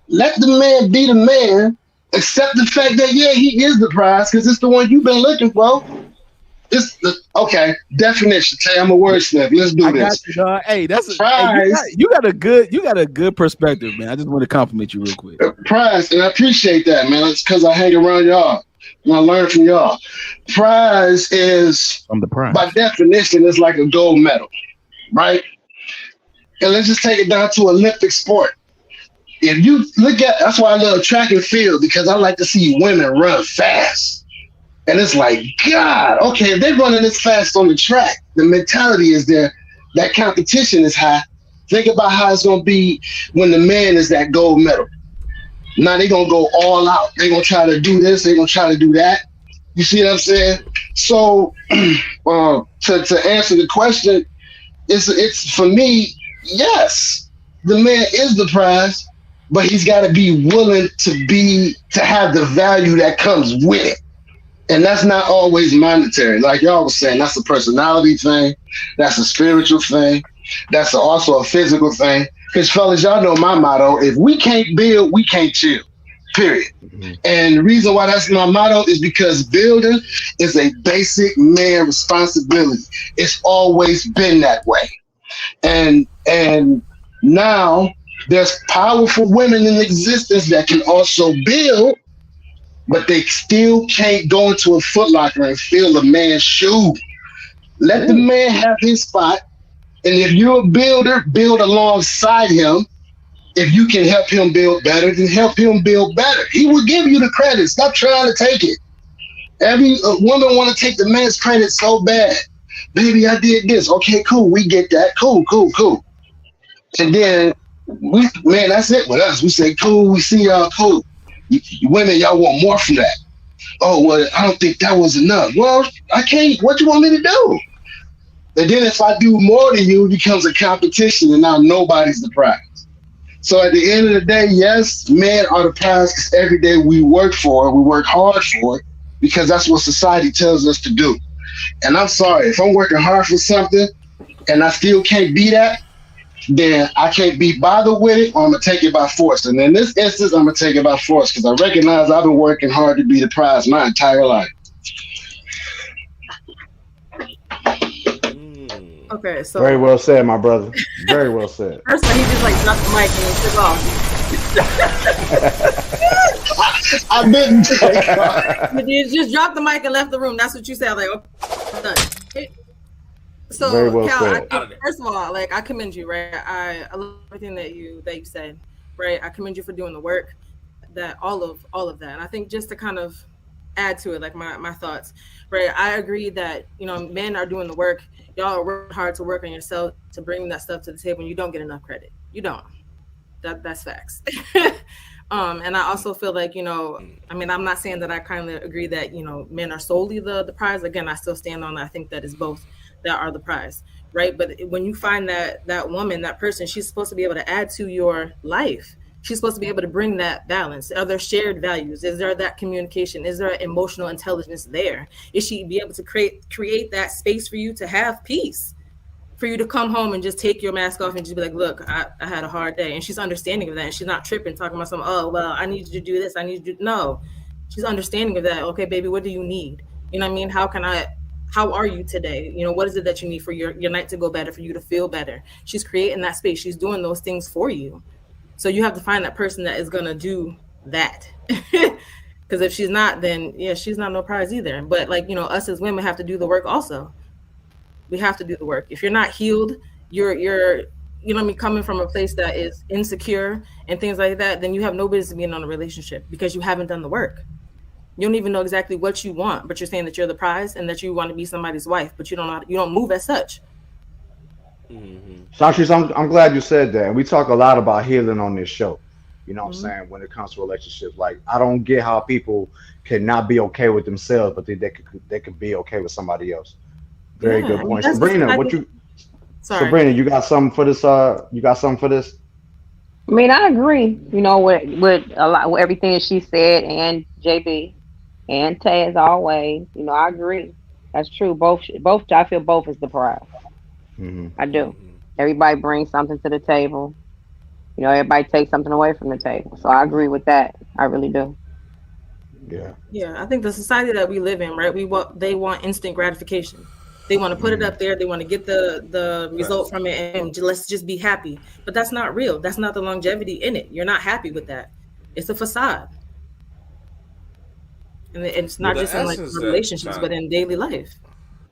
Let the man be the man. Accept the fact that he is the prize because it's the one you've been looking for. It's the definition. Tay, I'm a wordsmith. Let's do this. Got you, dog. Hey, that's prize. You got a good perspective, man. I just want to compliment you real quick. Prize, and I appreciate that, man. It's because I hang around y'all. And I learn from y'all. Prize is, by definition, it's like a gold medal, right? And let's just take it down to Olympic sport. If you look at, that's why I love track and field, because I like to see women run fast. And it's like, God, okay, if they're running this fast on the track, the mentality is there, that competition is high. Think about how it's going to be when the man is that gold medal. Now they're going to go all out. They're going to try to do this. They're going to try to do that. You see what I'm saying? So to answer the question, it's for me, yes, the man is the prize, but he's got to be willing to have the value that comes with it. And that's not always monetary. Like y'all was saying, that's a personality thing. That's a spiritual thing. That's also a physical thing. Because fellas, y'all know my motto. If we can't build, we can't chill. Period. Mm-hmm. And the reason why that's my motto is because building is a basic man responsibility. It's always been that way. And now there's powerful women in existence that can also build, but they still can't go into a Foot Locker and feel a man's shoe. Let the man have his spot. And if you're a builder, build alongside him. If you can help him build better, then help him build better. He will give you the credit. Stop trying to take it. Every woman want to take the man's credit so bad. Baby, I did this. Okay, cool. We get that. Cool. And then, that's it with us. We say, cool. We see y'all, cool. Women, y'all want more from that. Oh, well, I don't think that was enough. Well, I can't. What you want me to do? And then if I do more than you, it becomes a competition, and now nobody's the prize. So at the end of the day, yes, men are the prize because every day we work hard for it, because that's what society tells us to do. And I'm sorry, if I'm working hard for something and I still can't be that, then I can't be bothered with it, or I'm going to take it by force. And in this instance, I'm going to take it by force because I recognize I've been working hard to be the prize my entire life. Okay, so very well said, my brother. Very well said. First time he just like dropped the mic and took off. I didn't. You just dropped the mic and left the room. That's what you said. Like, okay, done. So, very well Cal, said. First of all, like I commend you, right? I love everything that you said, right? I commend you for doing the work, that all of that. And I think just to kind of add to it, like my thoughts, right? I agree that men are doing the work. Y'all are working hard to work on yourself to bring that stuff to the table, and you don't get enough credit. You don't. That's facts. And I also feel like, I'm not saying that I kind of agree that, men are solely the prize. Again, I still stand on that. I think that is both that are the prize, right? But when you find that woman, that person, she's supposed to be able to add to your life. She's supposed to be able to bring that balance. Are there shared values? Is there that communication? Is there emotional intelligence there? Is she be able to create that space for you to have peace, for you to come home and just take your mask off and just be like, look, I had a hard day. And she's understanding of that. And she's not tripping, talking about something, oh, well, I need you to do this. I need you to, no. She's understanding of that. Okay, baby, what do you need? You know what I mean? How are you today? What is it that you need for your night to go better, for you to feel better? She's creating that space. She's doing those things for you. So you have to find that person that is going to do that. Because if she's not, then she's not no prize either. But us as women have to do the work also. We have to do the work. If you're not healed, you're coming from a place that is insecure and things like that, then you have no business being on a relationship because you haven't done the work. You don't even know exactly what you want, but you're saying that you're the prize and that you want to be somebody's wife, but you don't move as such. Mm-hmm. Sanchez, I'm glad you said that. And we talk a lot about healing on this show. You know what I'm saying? When it comes to relationships, like I don't get how people cannot be okay with themselves, but they could be okay with somebody else. Very Yeah, good I mean, point, that's just Sabrina. I What think. you? Sorry. Sabrina, you got something for this? You got something for this? I mean, I agree. With a lot with everything that she said, and JB and Tay as always. I agree. That's true. Both. I feel both is the prize. Hmm. I do. Everybody brings something to the table. Everybody takes something away from the table. So I agree with that. I really do. Yeah. Yeah, I think the society that we live in, right? They want instant gratification. They want to put it Hmm. up there. They want to get the result from it, and let's just be happy. But that's not real. That's not the longevity in it. You're not happy with that. It's a facade, and it's Well, not the just in like essence that relationships, but in daily life.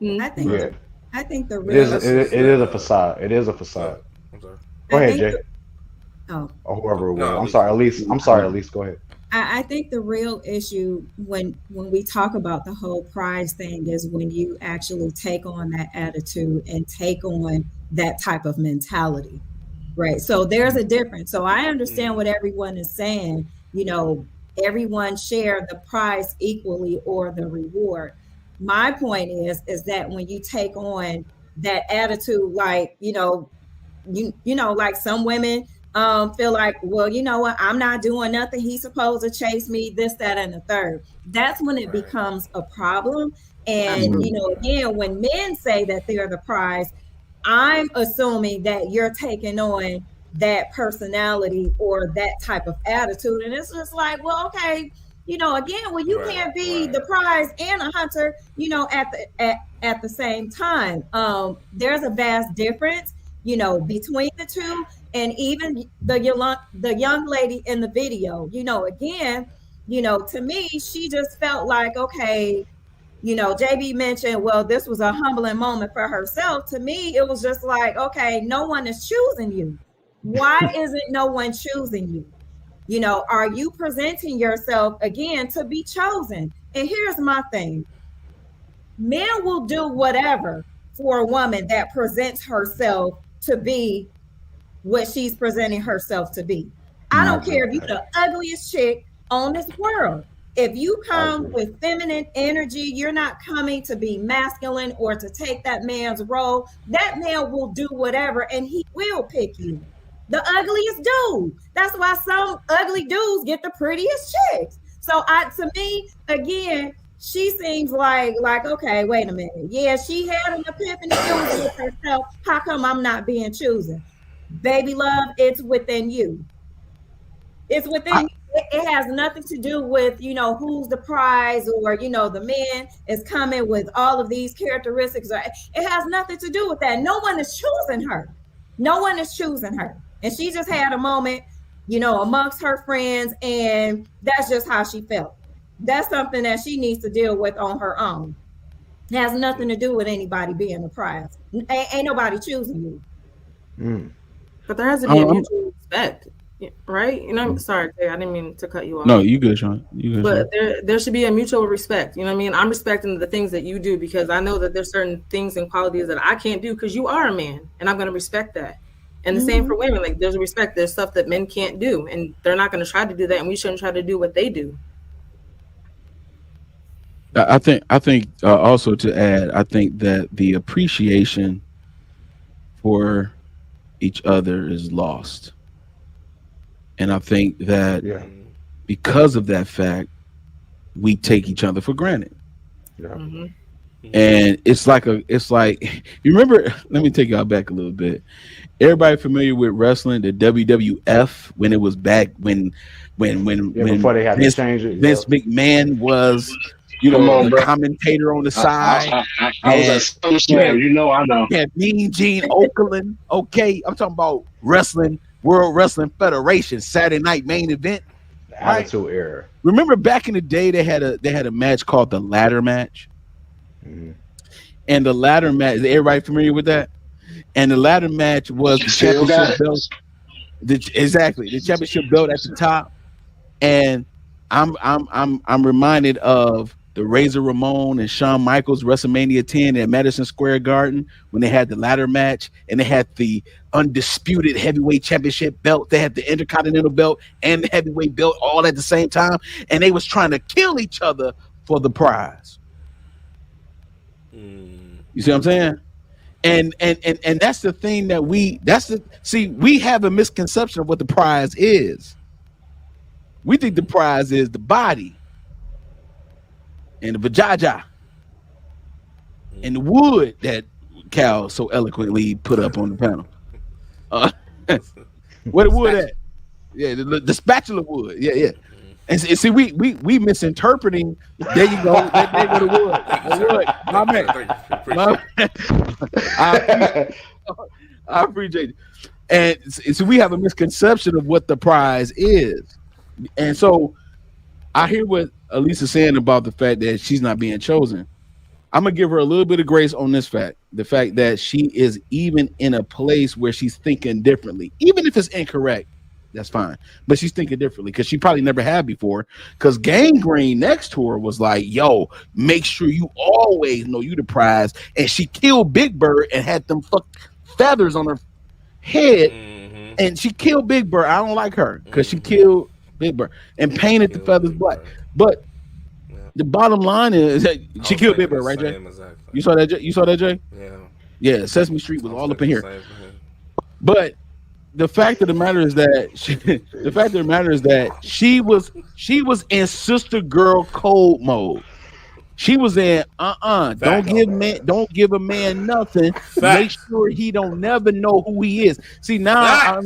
I think Yeah. I think the It is. real It is a facade. It is a Go facade. ahead. I'm sorry. Go I ahead, think Jay, oh or whoever it was. No, I'm Elise. sorry, Elise. I'm sorry, Elise. Go ahead. I think the real issue when we talk about the whole prize thing is when you actually take on that attitude and take on that type of mentality. Right. So there's a difference. So I understand what everyone is saying, everyone share the prize equally or the reward. My point is that when you take on that attitude, like, like some women feel like, well, you know what, I'm not doing nothing. He's supposed to chase me, this, that, and the third. That's when it Right. becomes a problem. And, Absolutely. again, when men say that they're the prize, I'm assuming that you're taking on that personality or that type of attitude. And it's just like, well, okay, again, well, you Right. can't be Right. the prize and a hunter, at the same time. There's a vast difference, between the two. And even the young lady in the video, again, to me, she just felt like, okay, JB mentioned, well, this was a humbling moment for herself. To me, it was just like, okay, no one is choosing you. Why isn't no one choosing you? Are you presenting yourself again to be chosen? And here's my thing: men will do whatever for a woman that presents herself to be what she's presenting herself to be. I I don't agree care with if you're that. the ugliest chick on this world. If you I come agree. with feminine energy, you're not coming to be masculine or to take that man's role. That man will do whatever and he will pick you. The ugliest dude. That's why some ugly dudes get the prettiest chicks. So to me, again, she seems like, okay, wait a minute. Yeah, she had an epiphany. It was with herself. How come I'm not being chosen? Baby love, it's within you. It's within I, you. It has nothing to do with, who's the prize or, the man is coming with all of these characteristics. It has nothing to do with that. No one is choosing her. No one is choosing her. And she just had a moment, amongst her friends, and that's just how she felt. That's something that she needs to deal with on her own. It has nothing to do with anybody being a prize. Ain't nobody choosing you. mm, But there has to be a I'm, mutual respect, right? Sorry, Tay, I didn't mean to cut you off. no, you good, Sean. You good, But Sean. there should be a mutual respect. You know what I mean? I'm respecting the things that you do because I know that there's certain things and qualities that I can't do because you are a man, and I'm going to respect that. And the same for women. Like there's a respect. There's stuff that men can't do, and they're not going to try to do that, and we shouldn't try to do what they do. I think also to add, I think that the appreciation for each other is lost, and I think that yeah. because of that fact, we take each other for granted. Yeah. Mm-hmm. And it's like you remember. Let me take y'all back a little bit. Everybody familiar with wrestling, the WWF, when it was back when Before they had to Vince, change it. Vince McMahon was, Come on, the bro. commentator on the side. I was at And SummerSlam. I know. yeah, Mean Gene Okerlund. Okay, I'm talking about wrestling, World Wrestling Federation, Saturday night main event. The Attitude Era. Remember back in the day, they had a match called the ladder match. Mhm. And the ladder match, is everybody familiar with that? And the ladder match was the Still got championship it. belt. Exactly, the championship belt at the top. And I'm reminded of the Razor Ramon and Shawn Michaels WrestleMania 10 at Madison Square Garden when they had the ladder match and they had the undisputed heavyweight championship belt. They had the Intercontinental belt and the heavyweight belt all at the same time, and they was trying to kill each other for the prize. You see what I'm saying? And that's the thing that we have a misconception of what the prize is. We think the prize is the body and the vajaja and the wood that Cal so eloquently put up on the panel. Where the wood at? Yeah, the spatula wood. Yeah. And see, we misinterpreting. There you go. There go the wood. My man. I appreciate it. And so we have a misconception of what the prize is. And so I hear what Elisa's saying about the fact that she's not being chosen. I'm going to give her a little bit of grace on this fact. The fact that she is even in a place where she's thinking differently. Even if it's incorrect, that's fine. But she's thinking differently because she probably never had before. Because Gangrene next to her was like, yo, make sure you always know you the prize. And she killed Big Bird and had them feathers on her head. And she killed Big Bird. I don't like her because she killed Big Bird and painted the feathers black. But the bottom line is that she killed Big Bird, right, Jay? Exactly. You saw that? You saw that, Jay? Yeah. Yeah. Sesame Street was all up in here. But the fact of the matter is that she was in sister girl code mode. She was in don't give a man nothing. Make sure he don't never know who he is. See, now I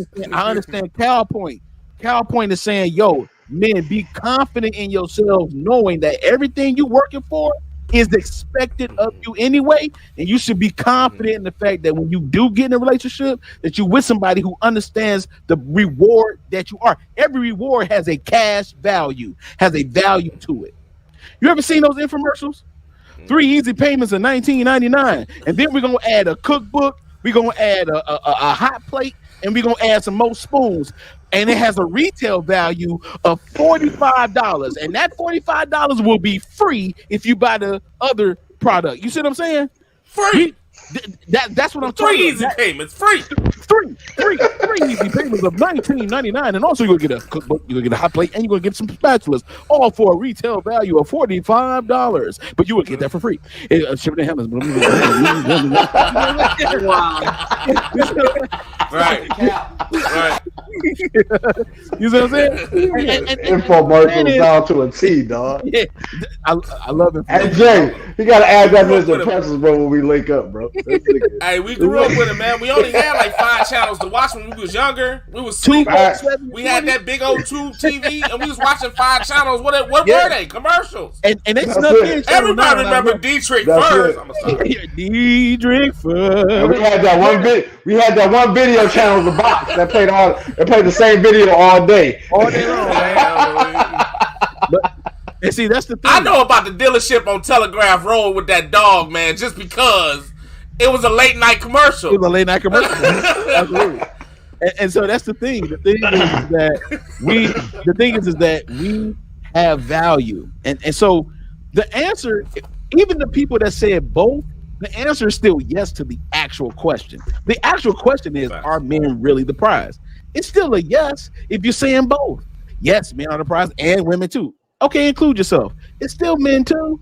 understand Cal point. Cal point is saying, yo, men, be confident in yourselves, knowing that everything you working for is expected of you anyway, and you should be confident in the fact that when you do get in a relationship, that you're with somebody who understands the reward that you are. Every reward has a cash value, has a value to it. You ever seen those infomercials? 3 easy payments of $19.99, and then we're gonna add a cookbook, we're gonna add a hot plate, and we're gonna add some more spoons. And it has a retail value of $45, and that $45 will be free if you buy the other product. You see what I'm saying? Free. That's what I'm talking about. 3 easy payments, free. Three easy payments of $19.99, and also you're gonna get a cookbook, you're gonna get a hot plate, and you're gonna get some spatulas, all for a retail value of $45. But you will get that for free. Shipping and handling. Right. You see what I'm saying? Infomercials down to a T, dog. Yeah, I love it. Hey Jay, you gotta add that to the impressions, bro, when we link up, bro. Hey, we grew up with it, man. We only had like 5 channels to watch when we was younger. We was sweet. We had that big old tube TV, and we was watching 5 channels. What were they? Commercials. And they snuck in. Everybody remember Dietrich first. Dietrich first. And we had that one video channel, the box that played the same video all day long. And see, that's the thing. I know about the dealership on Telegraph Road with that dog, man, just because it was a late night commercial. It was a late night commercial. Absolutely. And so that's the thing. The thing is that we have value. And so the answer, even the people that said both, the answer is still yes to the actual question. The actual question is, are men really the prize? It's still a yes if you're saying both. Yes, men are the prize and women too. Okay, include yourself. It's still men too.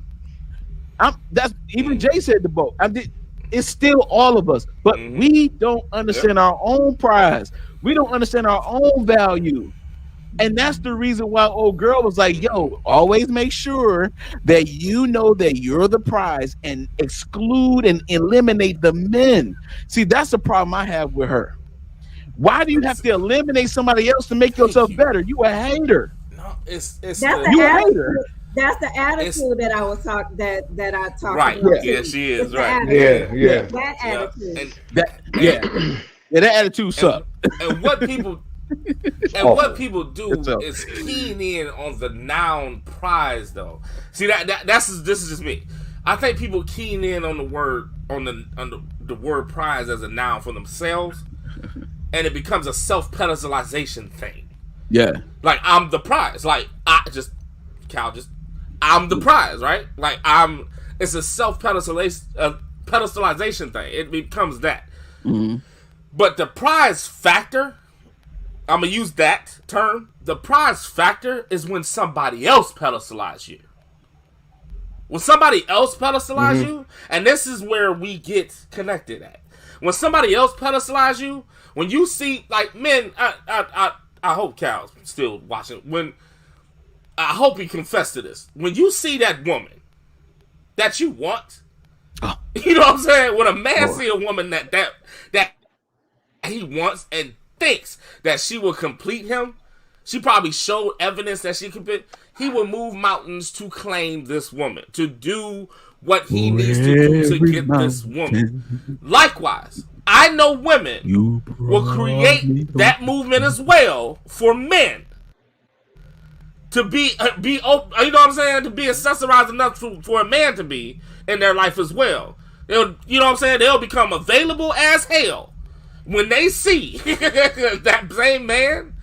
That's even Jay said the both. It's still all of us, but we don't understand our own prize. We don't understand our own value. And that's the reason why old girl was like, yo, always make sure that you know that you're the prize and exclude and eliminate the men. See, that's the problem I have with her. Why do you have to eliminate somebody else to make yourself better? You a hater. No, that's the attitude. That's the attitude that I was talking that I talked right. about. Yeah, she is right. Yeah. That attitude. And that attitude sucks. And what people do is keying in on the noun prize, though. See this is just me. I think people keying in on the word the word prize as a noun for themselves, and it becomes a self-pedestalization thing. Yeah, like I'm the prize. Like Cal just I'm the prize, right? Like it's a self-pedestalization thing. It becomes that. Mm-hmm. But the prize factor, I'm going to use that term. The prize factor is when somebody else pedestalizes you. When somebody else pedestalizes you, and this is where we get connected at. When somebody else pedestalizes you, when you see, like, men, I hope Cal's still watching. I hope he confessed to this. When you see that woman that you want, you know what I'm saying? When a man see a woman that he wants and thinks that she will complete him, she probably showed evidence that she could be, he will move mountains to claim this woman, to do what he needs to do to get this woman. Likewise, I know women will create that movement as well for men. To be you know what I'm saying? To be accessorized enough for a man to be in their life as well. You know what I'm saying? They'll become available as hell when they see that same man,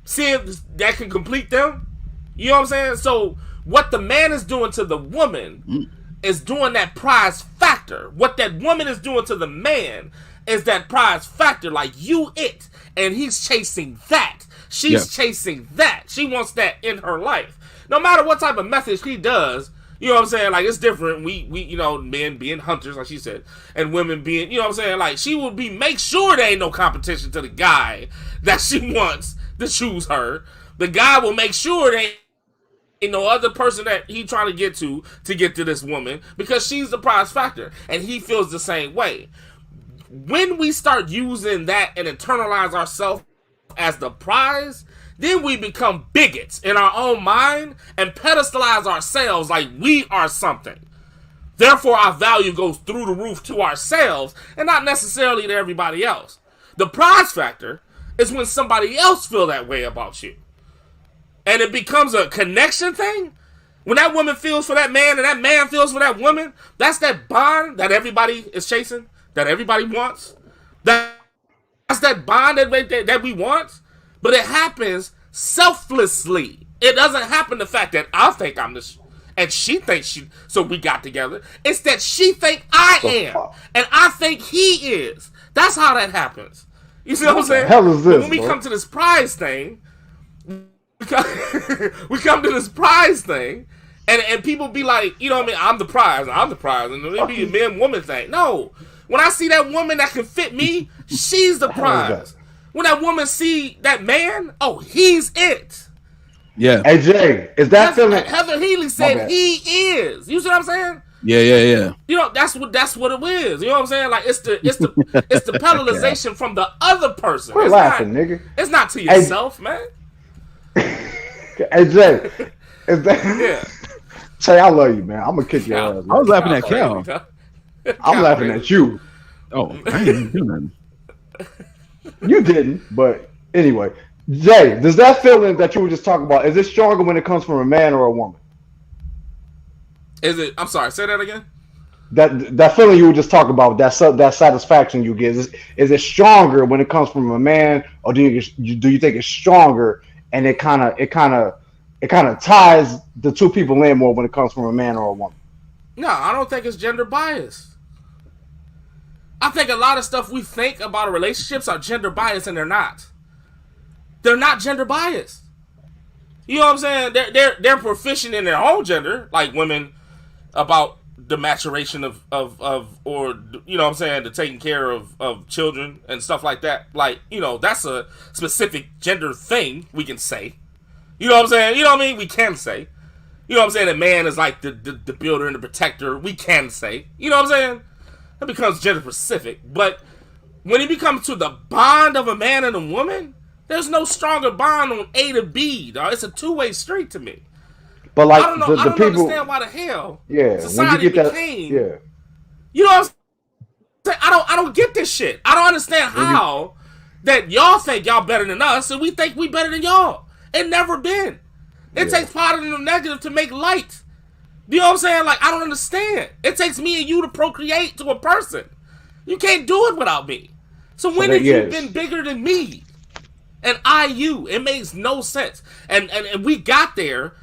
see if that can complete them. You know what I'm saying? So what the man is doing to the woman is doing that prize factor. What that woman is doing to the man is that prize factor. Like you it, and he's chasing that. She's chasing that. She wants that in her life. No matter what type of message he does, you know what I'm saying? Like, it's different. We you know, men being hunters, like she said, and women being, you know what I'm saying? Like, she will make sure there ain't no competition to the guy that she wants to choose her. The guy will make sure there ain't no other person that he trying to get to this woman, because she's the prize factor, and he feels the same way. When we start using that and internalize ourselves as the prize, then we become bigots in our own mind and pedestalize ourselves like we are something. Therefore, our value goes through the roof to ourselves and not necessarily to everybody else. The prize factor is when somebody else feel that way about you. And it becomes a connection thing. When that woman feels for that man and that man feels for that woman, that's that bond that everybody is chasing, that everybody wants. That's that bond that we want, but it happens selflessly. It doesn't happen the fact that I think I'm this, and she thinks she, so we got together. It's that she think I am, and I think he is. That's how that happens. You see what I'm saying? Hell is this, when we come to this prize thing, we come to this prize thing, and people be like, you know what I mean? I'm the prize, and it be a man-woman thing. No. When I see that woman that can fit me, she's the prize. When that woman see that man, oh, he's it. Yeah. Hey Jay, is that feeling? Heather Healy said he is. You see what I'm saying? Yeah. You know, that's what it is. You know what I'm saying? Like it's the pedalization from the other person. Quit laughing, nigga. It's not to yourself, man. Hey Jay, is that? Yeah. Jay, I love you, man. I'm gonna kick your ass. I was laughing at Cal. I'm laughing at you. Oh, I didn't do nothing. You didn't, but anyway. Jay, does that feeling that you were just talking about, is it stronger when it comes from a man or a woman? Is it? I'm sorry, say that again. That feeling you were just talking about, that satisfaction you get, is it stronger when it comes from a man, or do you think it's stronger and it kind of ties the two people in more when it comes from a man or a woman? No, I don't think it's gender biased. I think a lot of stuff we think about our relationships are gender biased, and they're not. They're not gender biased. You know what I'm saying? They're proficient in their own gender, like women, about the maturation of or you know what I'm saying, the taking care of children and stuff like that. Like, you know, that's a specific gender thing we can say. You know what I'm saying? You know what I mean? We can say. You know what I'm saying? A man is like the builder and the protector. We can say. You know what I'm saying? It becomes gender specific. But when it becomes to the bond of a man and a woman, there's no stronger bond on A to B, dog. It's a two-way street to me. But like I don't know, I don't understand why the hell society became. Yeah. You know what I'm saying? I don't get this shit. I don't understand how that y'all think y'all better than us and we think we better than y'all. It never been. It takes positive and negative to make light. You know what I'm saying? Like, I don't understand. It takes me and you to procreate to a person. You can't do it without me. So when have you been bigger than me? And you? It makes no sense. And we got there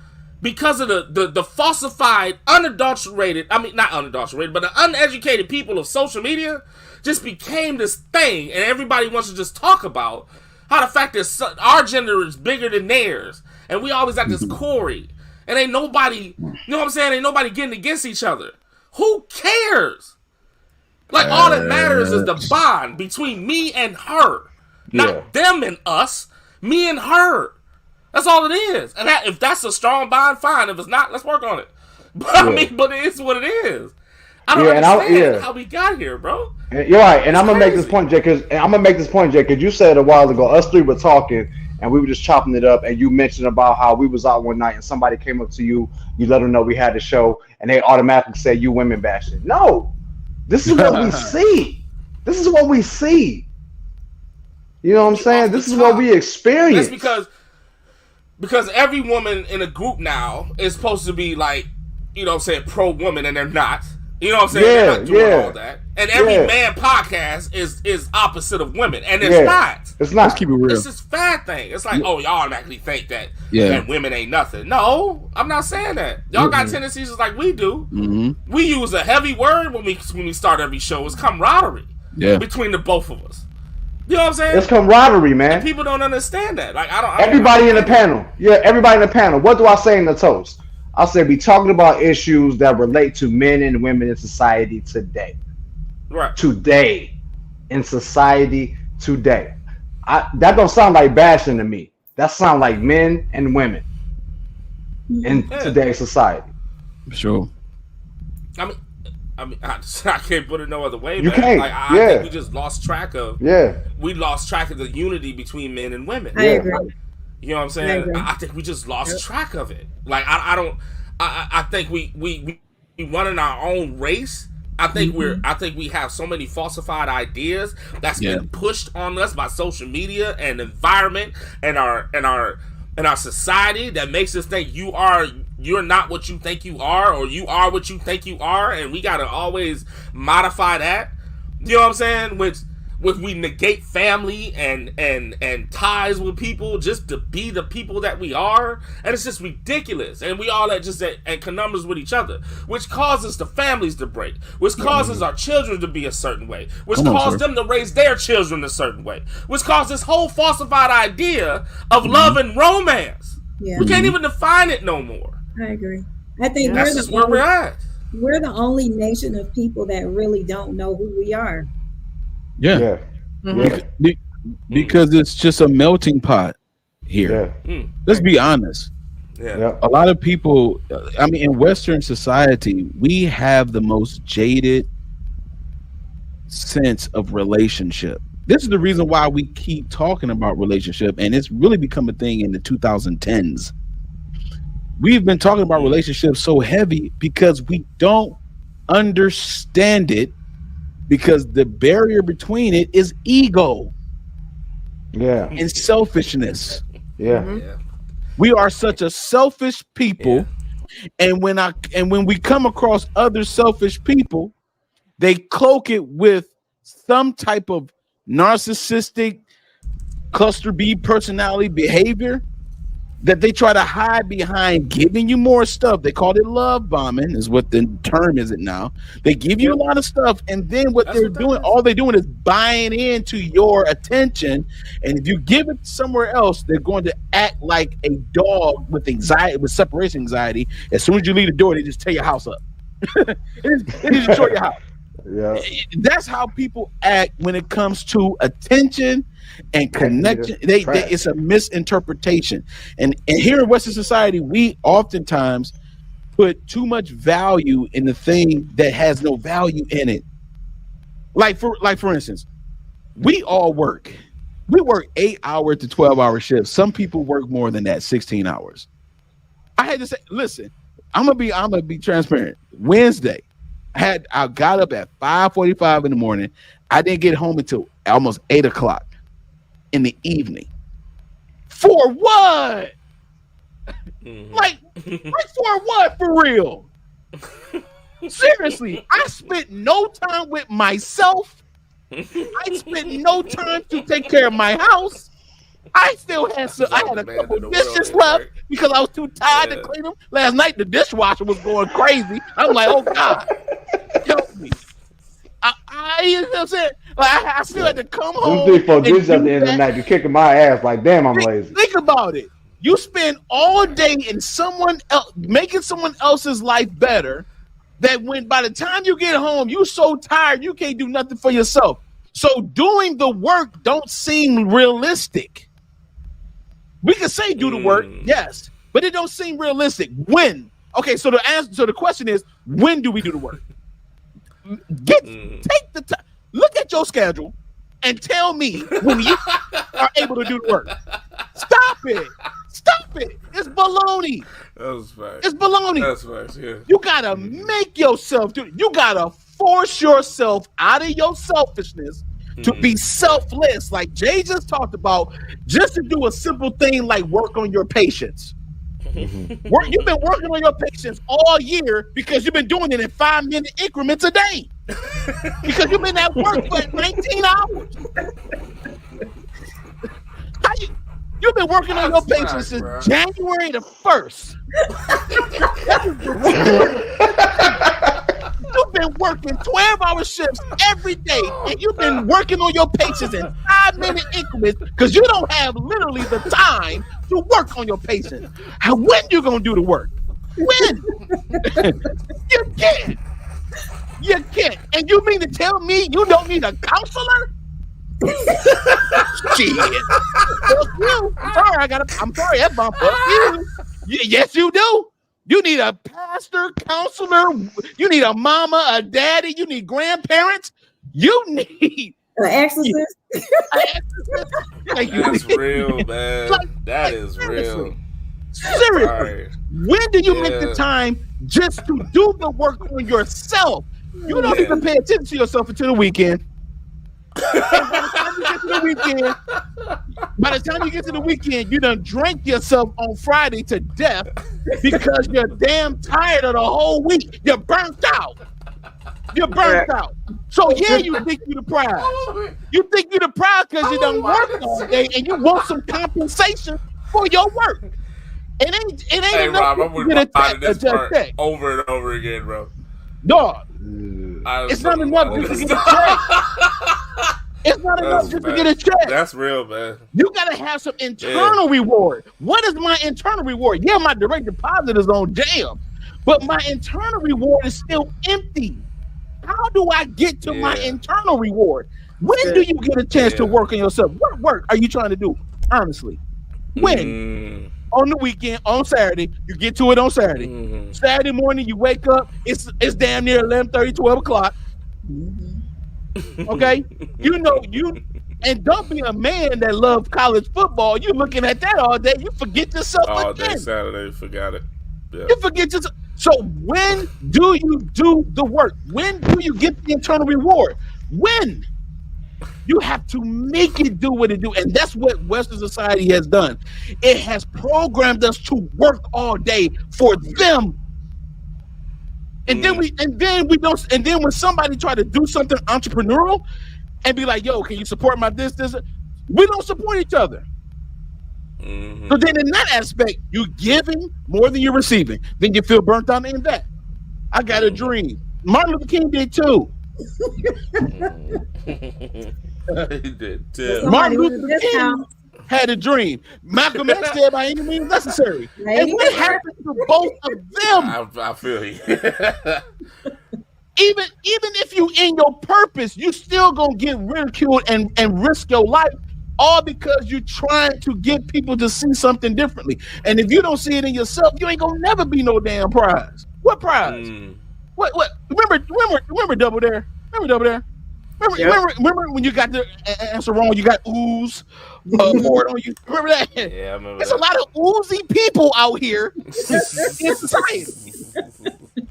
because of the falsified, unadulterated, not unadulterated, but the uneducated people of social media just became this thing, and everybody wants to just talk about how the fact that our gender is bigger than theirs, and we always got this Corey, and ain't nobody, you know what I'm saying, ain't nobody getting against each other. Who cares? Like, all that matters is the bond between me and her. Not them and us, me and her. That's all it is. And if that's a strong bond, fine. If it's not, let's work on it. But but it is what it is. I don't understand how we got here, bro. You're right, and I'm gonna make this point, Jay, because you said a while ago, us three were talking, and we were just chopping it up, and you mentioned about how we was out one night, and somebody came up to you, you let them know we had the show, and they automatically said you women bashing. No, this is what we see. This is what we see. You know what I'm saying? This is what we experience. That's because every woman in a group now is supposed to be like, you know what I'm saying, pro-woman, and they're not. You know what I'm saying? They're not doing all that. And every man podcast is opposite of women. And it's not. It's not. Let's keep it real. It's this fad thing. It's like, oh, y'all automatically think that women ain't nothing. No, I'm not saying that. Y'all got tendencies just like we do. Mm-hmm. We use a heavy word when we start every show. It's camaraderie between the both of us. You know what I'm saying? It's camaraderie, man. And people don't understand that. Like, everybody in the panel. Yeah, everybody in the panel. What do I say in the toast? I say be talking about issues that relate to men and women in society today. Right. Today. In society today. That don't sound like bashing to me. That sound like men and women in today's society. Sure. I can't put it no other way, man. You can't. Like, I think we just lost track of. Yeah. We lost track of the unity between men and women. I agree. You know what I'm saying? I think we just lost track of it. Like, I think we running our own race. I think we have so many falsified ideas that's been pushed on us by social media and environment and our society that makes us think you're not what you think you are, or you are what you think you are, and we gotta always modify that. You know what I'm saying? With we negate family and ties with people just to be the people that we are, and it's just ridiculous. And we all at conundrums with each other, which causes the families to break, which causes our children to be a certain way, which causes them to raise their children a certain way, which causes this whole falsified idea of love and romance. We can't even define it no more. I agree. I think that's just where we're at. We're the only nation of people that really don't know who we are. Yeah. Because it's just a melting pot here. Let's be honest. A lot of people, in Western society, we have the most jaded sense of relationship. This is the reason why we keep talking about relationship, and it's really become a thing in the 2010s. We've been talking about relationships so heavy because we don't understand it, because the barrier between it is ego and selfishness. We are such a selfish people, and when we come across other selfish people, they cloak it with some type of narcissistic cluster B personality behavior that they try to hide behind giving you more stuff. They call it love bombing, is what the term is it now. They give you a lot of stuff, and then all they're doing is buying into your attention. And if you give it somewhere else, they're going to act like a dog with anxiety, with separation anxiety. As soon as you leave the door, they just tear your house up. they just destroy your house. That's how people act when it comes to attention and connection. It's a misinterpretation. And here in Western society, we oftentimes put too much value in the thing that has no value in it. Like for instance, we all work. We work 8-hour to 12-hour shifts. Some people work more than that, 16 hours. I had to say, listen, I'm gonna be transparent. Wednesday, I got up at 5:45 in the morning. I didn't get home until almost 8 o'clock in the evening. For what? Like for what? For real? Seriously, I spent no time with myself. I spent no time to take care of my house. I still had some. I had a couple dishes left because I was too tired to clean them. Last night the dishwasher was going crazy. I'm like, oh God, help me. You know what I'm saying? Like, I still had to come home. Them 3-4 dishes at the end of the night. You're kicking my ass. Like, damn, I'm lazy. Think about it. You spend all day in someone else making someone else's life better. That when by the time you get home, you so tired you can't do nothing for yourself. So doing the work don't seem realistic. We can say do the work, yes, but it don't seem realistic. When? Okay, so the question is, when do we do the work? Take the time. Look at your schedule and tell me when you are able to do the work. Stop it. It's baloney. That's right. It's baloney. That's right. Yeah. You gotta make yourself do it. You gotta force yourself out of your selfishness to be selfless, like Jay just talked about, just to do a simple thing like work on your patience. You've been working on your patience all year because you've been doing it in 5-minute increments a day. Because you've been at work for 19 hours. You've been working on your patience since January the 1st. You've been working 12-hour shifts every day, and you've been working on your patience in 5-minute increments because you don't have literally the time to work on your patience. When you gonna do the work? When? You can't. And you mean to tell me you don't need a counselor? Shit. Fuck you. I'm sorry, F-bomb. Fuck you. Yes, you do. You need a pastor, counselor. You need a mama, a daddy. You need grandparents. You need an exorcist. That's real, man. That is real. Seriously. Right. When do you make the time just to do the work on yourself? You don't even pay attention to yourself until the weekend. By the time you get to the weekend, you done drank yourself on Friday to death because you're damn tired of the whole week. You're burnt out. So you think you're the prize. You think you're the prize because you done worked all day and you want some compensation for your work. It ain't hey, enough Rob, I'm to get this part check over and over again, bro. Dog. It's not enough just to get a check. It's not enough just to get a check. That's real, man. You gotta have some internal reward. What is my internal reward? Yeah, my direct deposit is on jam, but my internal reward is still empty. How do I get to my internal reward? When do you get a chance to work on yourself? What work are you trying to do? Honestly, when? On the weekend, on Saturday, you get to it on Saturday. Saturday morning, you wake up, it's damn near 11:30, 12 o'clock. Okay? And don't be a man that loves college football. You looking at that all day, you forget yourself all again. Day Saturday, forgot it. Yeah. You forget yourself. So when do you do the work? When do you get the internal reward? When? You have to make it do what it do, and that's what Western society has done. It has programmed us to work all day for them, and then when somebody try to do something entrepreneurial, and be like, "Yo, can you support my this?" We don't support each other. So then, in that aspect, you're giving more than you're receiving. Then you feel burnt out in that. I got a dream. Martin Luther King did too. He did too. Martin Luther King had a dream. Malcolm X said by any means necessary. And what happened to both of them? I feel you. Even if you in your purpose, you still gonna get ridiculed and risk your life, all because you're trying to get people to see something differently. And if you don't see it in yourself, you ain't gonna never be no damn prize. What prize? What? Remember Double Dare? Remember Double Dare? Remember when you got the answer wrong? You got ooze board on you. Remember that? Yeah, I remember. There's a lot of oozy people out here in society.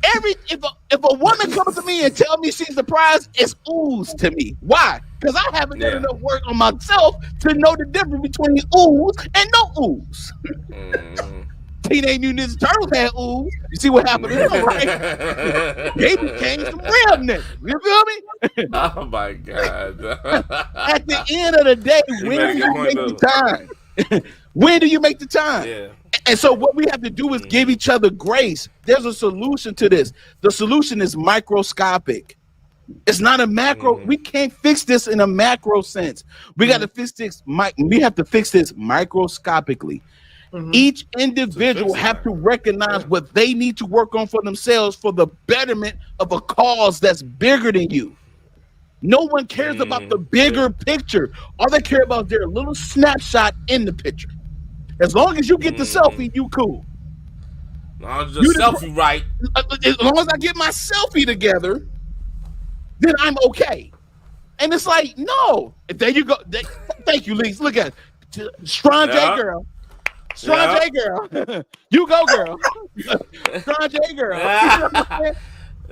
If a woman comes to me and tell me she's the prize, it's ooze to me. Why? Because I haven't done enough work on myself to know the difference between ooze and no ooze. Teenage Mutant Ninja Turtles had ooze. You see what happened to them, right? They became some real niggas. You feel me? Oh my God. At the end of the day, when do you make the time? When do you make the time? Yeah. And so what we have to do is give each other grace. There's a solution to this. The solution is microscopic. It's not a macro. We can't fix this in a macro sense. We got to fix this. We have to fix this microscopically. Each individual have to recognize what they need to work on for themselves for the betterment of a cause that's bigger than you. No one cares about the bigger picture. All they care about is their little snapshot in the picture. As long as you get the selfie, you cool. As long as the selfie right. As long as I get my selfie together, then I'm okay. And it's like, no. There you go. Thank you, Lise. Look at it. Strong J girl. Strong J girl. You go, girl. Strong J girl.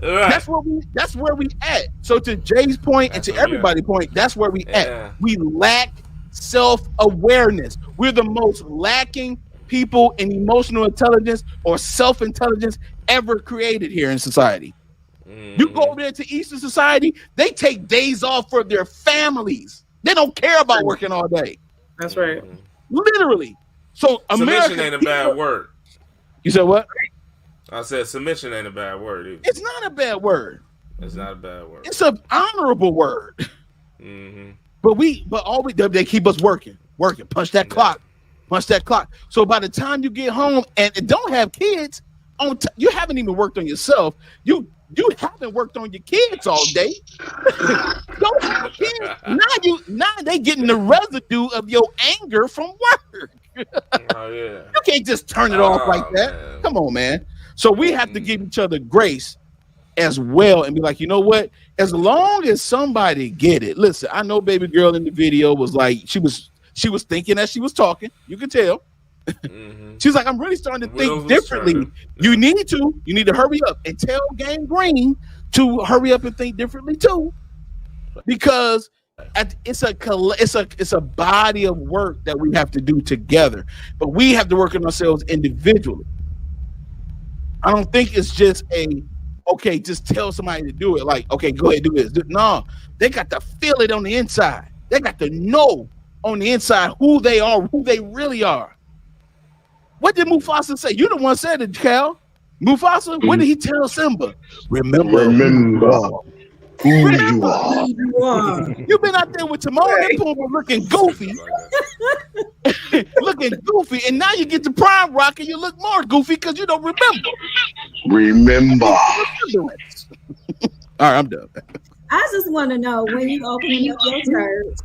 That's where we at. So to Jay's point and to everybody's point, that's where we at. We lack self-awareness. We're the most lacking people in emotional intelligence or self-intelligence ever created here in society. You go over there to Eastern society, they take days off for their families. They don't care about working all day. That's right. Literally. So submission ain't a bad word. You said what? I said submission ain't a bad word either. It's not a bad word. It's not a bad word. It's an honorable word. But they keep us working. Punch that clock. So by the time you get home and don't have kids, you haven't even worked on yourself. You haven't worked on your kids all day. Don't have kids. Now they getting the residue of your anger from work. You can't just turn it off like that. Man. Come on, man. So we have to give each other grace as well and be like, you know what? As long as somebody get it. Listen, I know baby girl in the video was like, she was thinking as she was talking. You can tell. She's like, I'm really starting to think differently. You need to hurry up and tell Gang Green to hurry up and think differently too, because it's a body of work that we have to do together. But we have to work on ourselves individually. I don't think it's just just tell somebody to do it. Like, okay, go ahead, do this. No, they got to feel it on the inside. They got to know on the inside who they are, who they really are. What did Mufasa say? You the one said it, Cal. Mufasa, what did he tell Simba? Remember who you are. You've been out there with Timon and Pumbaa looking goofy. And now you get to Prime Rock and you look more goofy because you don't remember. Remember. All right, I'm done. I just want to know when you opening up your church.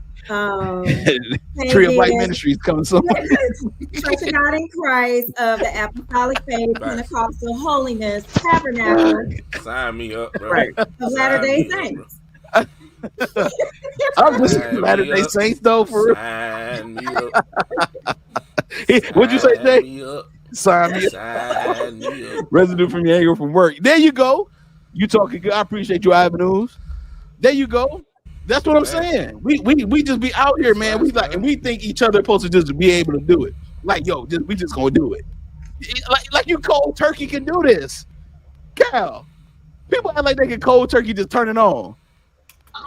Tree of Light Ministries coming soon. Church of God in Christ of the Apostolic Faith Pentecostal Holiness Tabernacle. Sign me up, bro. Right. Of Latter-day Saints. I'm just Latter-day Saints though, for real. Sign me up. What'd you say, Jay? Sign me up. Residue from your anger from work. There you go. You talking good. I appreciate you, Avenues. There you go. That's what I'm saying. We just be out here, man. We think each other supposed to just be able to do it. Like, yo, we just gonna do it. Like you cold turkey can do this. Cal, people act like they can cold turkey just turn it on.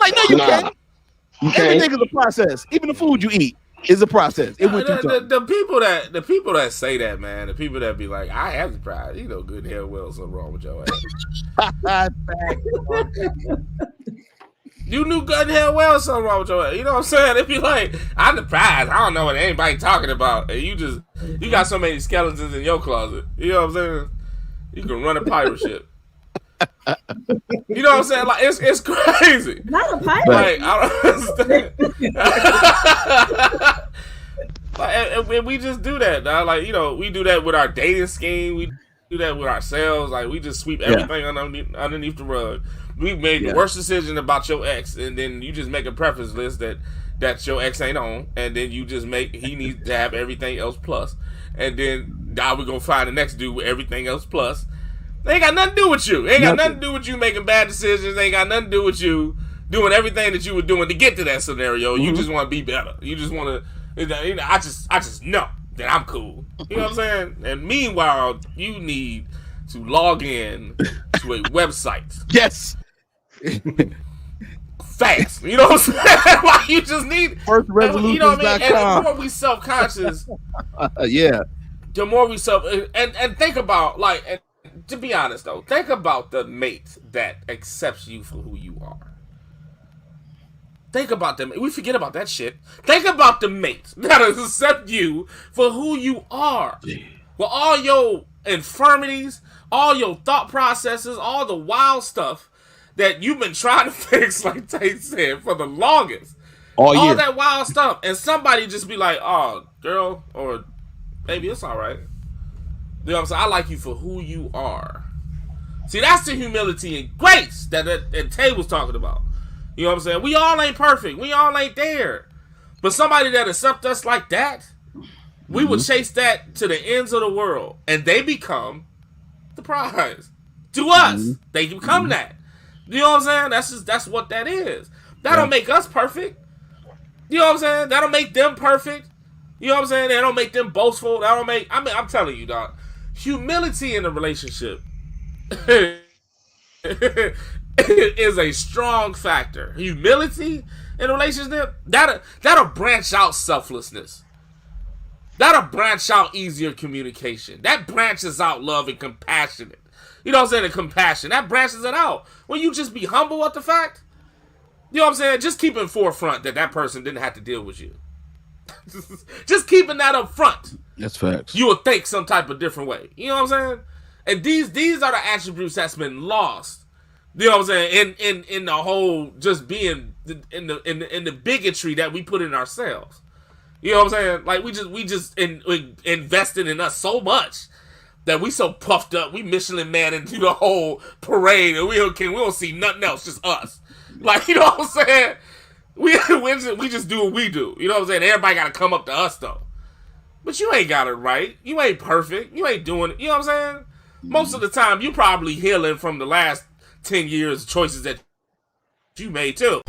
Like, no, you can't. Everything is a process. Even the food you eat is a process. The people that say that, man, the people that be like, I have the pride, you know, good hell well something wrong with your ass. You knew good and hell well something wrong with your ass. You know what I'm saying? If you like, I'm the prize. I don't know what anybody talking about. And you got so many skeletons in your closet. You know what I'm saying? You can run a pirate ship. You know what I'm saying? Like, it's crazy. Not a pirate. Like, I don't understand. And we just do that, dog. Like, you know, we do that with our dating scheme. We do that with ourselves. Like, we just sweep everything underneath the rug. We made the worst decision about your ex, and then you just make a preference list that your ex ain't on, and then you just make he needs to have everything else plus, and then now we're gonna find the next dude with everything else plus. They ain't got nothing to do with you. Ain't got nothing to do with you making bad decisions. Ain't got nothing to do with you doing everything that you were doing to get to that scenario. You just want to be better. You just want to. I just know that I'm cool. You know what I'm saying? And meanwhile, you need to log in to a website. Yes. fast. You know what I'm saying? Like you just need firstresolutions.com. You know what I mean? And the more we self-conscious, yeah. The more we and think about and to be honest though, think about the mate that accepts you for who you are. Think about them. We forget about that shit. Think about the mates that accept you for who you are. With all your infirmities, all your thought processes, all the wild stuff that you've been trying to fix, like Tate said, for the longest. All that wild stuff. And somebody just be like, oh, girl, or baby, it's all right. You know what I'm saying? I like you for who you are. See, that's the humility and grace that Tate was talking about. You know what I'm saying? We all ain't perfect. We all ain't there. But somebody that accepts us like that, we would chase that to the ends of the world. And they become the prize. To us, they become that. You know what I'm saying? That's what that is. That don't make us perfect. You know what I'm saying? That don't make them perfect. You know what I'm saying? That don't make them boastful. That don't make... I'm telling you, dog. Humility in a relationship is a strong factor. Humility in a relationship, that'll branch out selflessness. That'll branch out easier communication. That branches out love and compassionate. You know what I'm saying? And compassion. That branches it out. When you just be humble at the fact, you know what I'm saying? Just keep in forefront that person didn't have to deal with you. Just keeping that up front. That's facts. You would think some type of different way. You know what I'm saying? And these are the attributes that's been lost. You know what I'm saying? In the whole just being in the bigotry that we put in ourselves. You know what I'm saying? Like we just invested in us so much that we so puffed up. We Michelin man into the whole parade and we don't see nothing else, just us. Like, you know what I'm saying? We just do what we do. You know what I'm saying? Everybody got to come up to us though. But you ain't got it right. You ain't perfect. You ain't doing it. You know what I'm saying? Most of the time, you probably healing from the last 10 years choices that you made too.